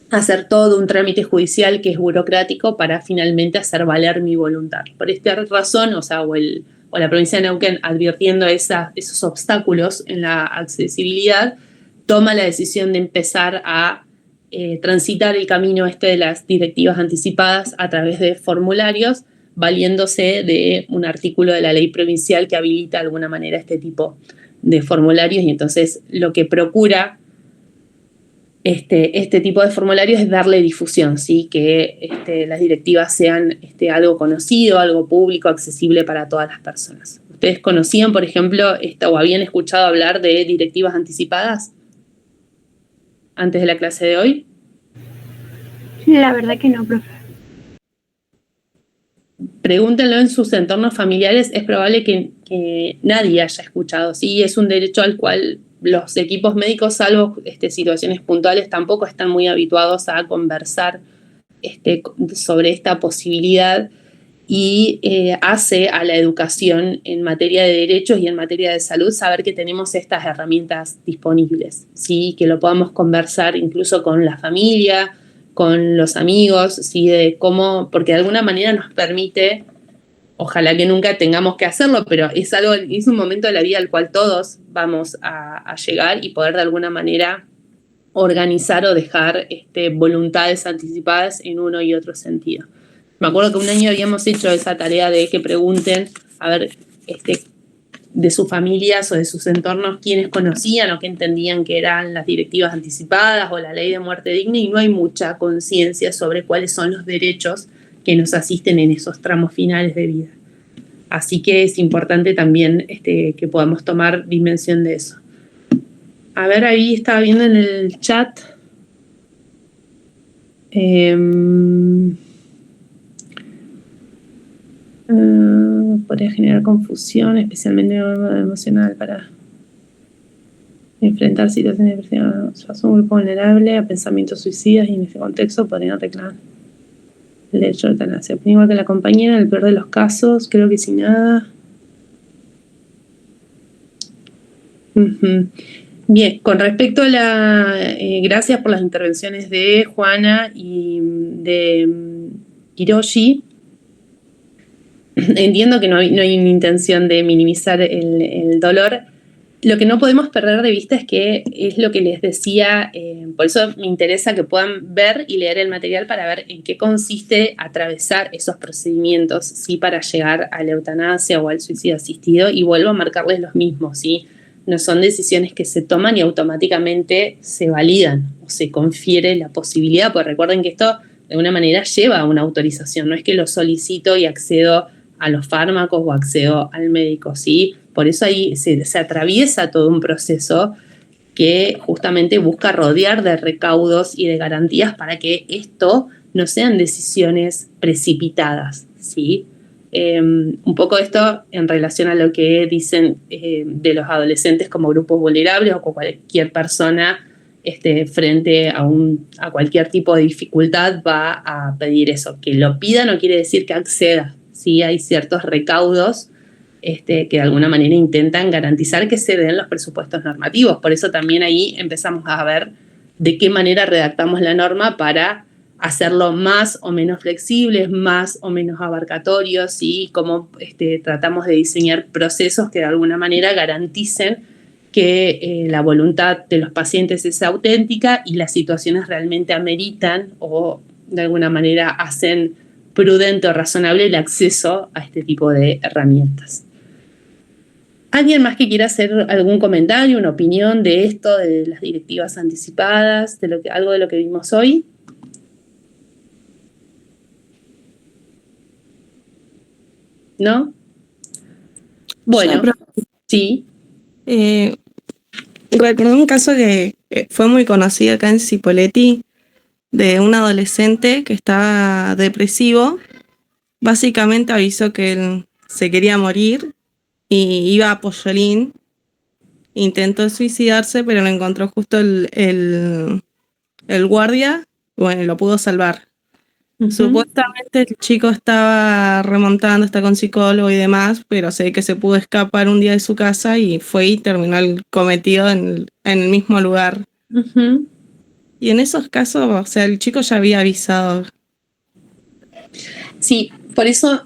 hacer todo un trámite judicial que es burocrático para finalmente hacer valer mi voluntad. Por esta razón, o la provincia de Neuquén, advirtiendo esos obstáculos en la accesibilidad, toma la decisión de empezar a transitar el camino de las directivas anticipadas a través de formularios, valiéndose de un artículo de la ley provincial que habilita de alguna manera este tipo de formularios, y entonces lo que procura este tipo de formularios es darle difusión, ¿sí? Que las directivas sean algo conocido, algo público, accesible para todas las personas. ¿Ustedes conocían, por ejemplo, o habían escuchado hablar de directivas anticipadas antes de la clase de hoy? La verdad que no, profe. Pregúntenlo en sus entornos familiares, es probable que nadie haya escuchado, ¿sí? Es un derecho al cual los equipos médicos, salvo situaciones puntuales, tampoco están muy habituados a conversar sobre esta posibilidad y hace a la educación en materia de derechos y en materia de salud saber que tenemos estas herramientas disponibles, ¿sí? Que lo podamos conversar incluso con la familia, con los amigos, ¿sí? De cómo, porque de alguna manera nos permite ojalá que nunca tengamos que hacerlo, pero es un momento de la vida al cual todos vamos a llegar y poder de alguna manera organizar o dejar voluntades anticipadas en uno y otro sentido. Me acuerdo que un año habíamos hecho esa tarea de que pregunten, a ver, de sus familias o de sus entornos, quiénes conocían o qué entendían que eran las directivas anticipadas o la ley de muerte digna, y no hay mucha conciencia sobre cuáles son los derechos que nos asisten en esos tramos finales de vida. Así que es importante también que podamos tomar dimensión de eso. A ver, ahí estaba viendo en el chat. Podría generar confusión, especialmente emocional, para enfrentar situaciones de depresión. Sos un grupo vulnerable a pensamientos suicidas y en ese contexto podrían reclamar el derecho de eutanasia. Igual que la compañera, en el peor de los casos, creo que sin nada. Bien, con respecto a gracias por las intervenciones de Juana y de Hiroshi. Entiendo que no hay una intención de minimizar el dolor. Lo que no podemos perder de vista es que es lo que les decía, por eso me interesa que puedan ver y leer el material para ver en qué consiste atravesar esos procedimientos, ¿sí? Para llegar a la eutanasia o al suicidio asistido, y vuelvo a marcarles los mismos, ¿sí? No son decisiones que se toman y automáticamente se validan o se confiere la posibilidad, porque recuerden que esto de alguna manera lleva a una autorización, no es que lo solicito y accedo a los fármacos o accedo al médico, ¿sí? Por eso ahí se atraviesa todo un proceso que justamente busca rodear de recaudos y de garantías para que esto no sean decisiones precipitadas, ¿sí? Un poco esto en relación a lo que dicen de los adolescentes como grupos vulnerables o cualquier persona frente a cualquier tipo de dificultad va a pedir eso. Que lo pida no quiere decir que acceda, ¿sí? Hay ciertos recaudos que de alguna manera intentan garantizar que se den los presupuestos normativos. Por eso también ahí empezamos a ver de qué manera redactamos la norma para hacerlo más o menos flexibles, más o menos abarcatorios, y cómo tratamos de diseñar procesos que de alguna manera garanticen que la voluntad de los pacientes es auténtica y las situaciones realmente ameritan o de alguna manera hacen prudente o razonable el acceso a este tipo de herramientas. ¿Alguien más que quiera hacer algún comentario, una opinión de esto, de las directivas anticipadas, algo de lo que vimos hoy? ¿No? Bueno, sí. Recordé un caso que fue muy conocido acá en Cipolletti, de un adolescente que estaba depresivo. Básicamente avisó que él se quería morir y iba a Pollolín. Intentó suicidarse, pero lo encontró justo el guardia. Bueno, lo pudo salvar. Supuestamente el chico estaba remontando, está con psicólogo y demás, pero sé que se pudo escapar un día de su casa y fue y terminó el cometido en el mismo lugar. Y en esos casos, o sea, el chico ya había avisado. Sí, por eso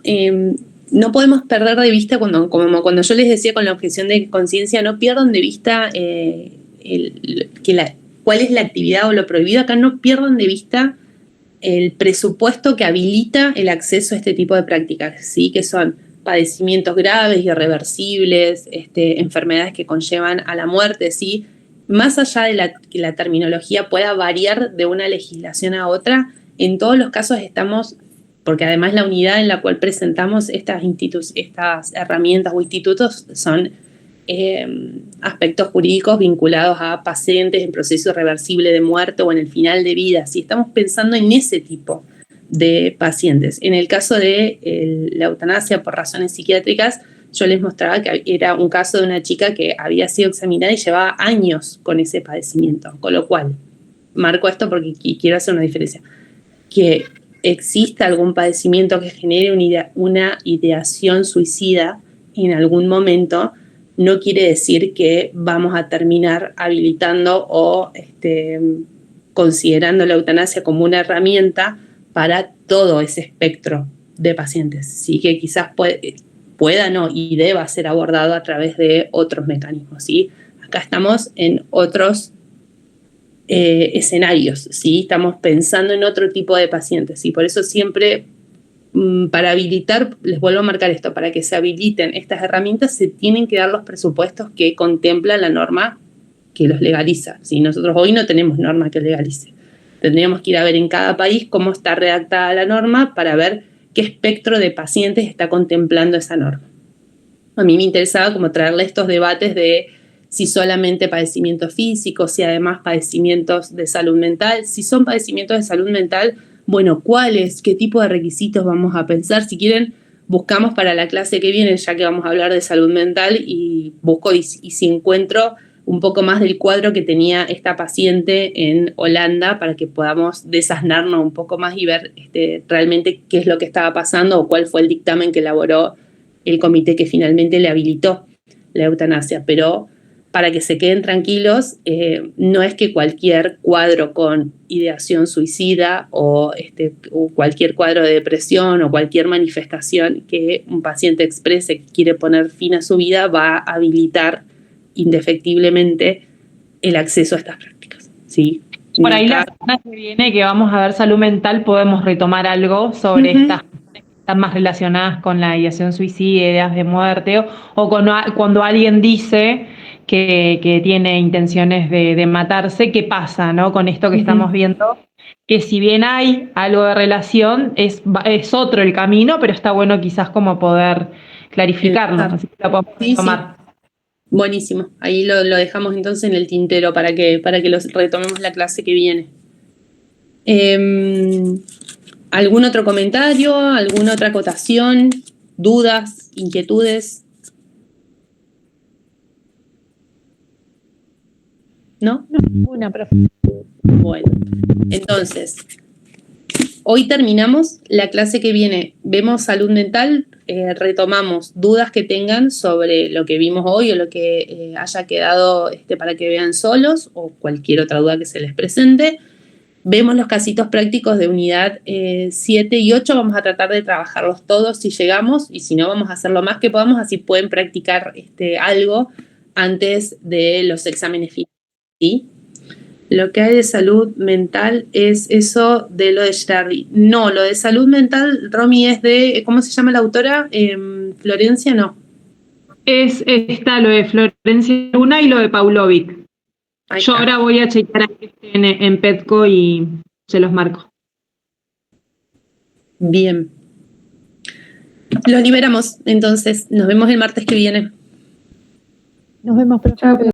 no podemos perder de vista, como cuando yo les decía con la objeción de conciencia, no pierdan de vista cuál es la actividad o lo prohibido. Acá no pierdan de vista el presupuesto que habilita el acceso a este tipo de prácticas, ¿sí? Que son padecimientos graves, irreversibles, enfermedades que conllevan a la muerte, ¿sí? Más allá de que la terminología pueda variar de una legislación a otra, en todos los casos estamos, porque además la unidad en la cual presentamos estas herramientas o institutos son aspectos jurídicos vinculados a pacientes en proceso irreversible de muerte o en el final de vida. Si estamos pensando en ese tipo de pacientes. En el caso de la eutanasia por razones psiquiátricas, yo les mostraba que era un caso de una chica que había sido examinada y llevaba años con ese padecimiento, con lo cual, marco esto porque quiero hacer una diferencia, que exista algún padecimiento que genere una ideación suicida en algún momento, no quiere decir que vamos a terminar habilitando o considerando la eutanasia como una herramienta para todo ese espectro de pacientes, ¿sí? Que quizás pueda no, y deba ser abordado a través de otros mecanismos, ¿sí? Acá estamos en otros escenarios, ¿sí? Estamos pensando en otro tipo de pacientes, y por eso siempre, para habilitar, les vuelvo a marcar esto, para que se habiliten estas herramientas se tienen que dar los presupuestos que contempla la norma que los legaliza, ¿sí? Nosotros hoy no tenemos norma que legalice. Tendríamos que ir a ver en cada país cómo está redactada la norma para ver qué espectro de pacientes está contemplando esa norma. A mí me interesaba como traerle estos debates de si solamente padecimientos físicos, si además padecimientos de salud mental. Si son padecimientos de salud mental, bueno, ¿cuáles? ¿Qué tipo de requisitos vamos a pensar? Si quieren, buscamos para la clase que viene, ya que vamos a hablar de salud mental, y busco y si encuentro un poco más del cuadro que tenía esta paciente en Holanda para que podamos desasnarnos un poco más y ver realmente qué es lo que estaba pasando o cuál fue el dictamen que elaboró el comité que finalmente le habilitó la eutanasia. Pero para que se queden tranquilos, no es que cualquier cuadro con ideación suicida o cualquier cuadro de depresión o cualquier manifestación que un paciente exprese que quiere poner fin a su vida va a habilitar indefectiblemente el acceso a estas prácticas, ¿sí? Por ahí la semana que viene, que vamos a ver salud mental, podemos retomar algo sobre estas que están más relacionadas con la ideación suicida, ideas de muerte, o cuando alguien dice que tiene intenciones de matarse, ¿qué pasa, no? Con esto que estamos viendo, que si bien hay algo de relación, es otro el camino, pero está bueno quizás como poder clarificarlo, así que lo podemos tomar. Sí. Buenísimo, ahí lo dejamos entonces en el tintero para que los retomemos la clase que viene. ¿Algún otro comentario? ¿Alguna otra acotación? ¿Dudas? ¿Inquietudes? ¿No? Ninguna, profe. Bueno, entonces, hoy terminamos. La clase que viene vemos salud mental, retomamos dudas que tengan sobre lo que vimos hoy o lo que haya quedado para que vean solos o cualquier otra duda que se les presente. Vemos los casitos prácticos de unidad 7 y 8, vamos a tratar de trabajarlos todos si llegamos, y si no vamos a hacer lo más que podamos, así pueden practicar algo antes de los exámenes finales, ¿sí? Lo que hay de salud mental es eso de lo de Girardi. No, lo de salud mental, Romy, es de, ¿cómo se llama la autora? Florencia, no. Está lo de Florencia Luna y lo de Paulovic. Yo ahora voy a checar en Petco y se los marco. Bien. Los liberamos, entonces. Nos vemos el martes que viene. Nos vemos, profe.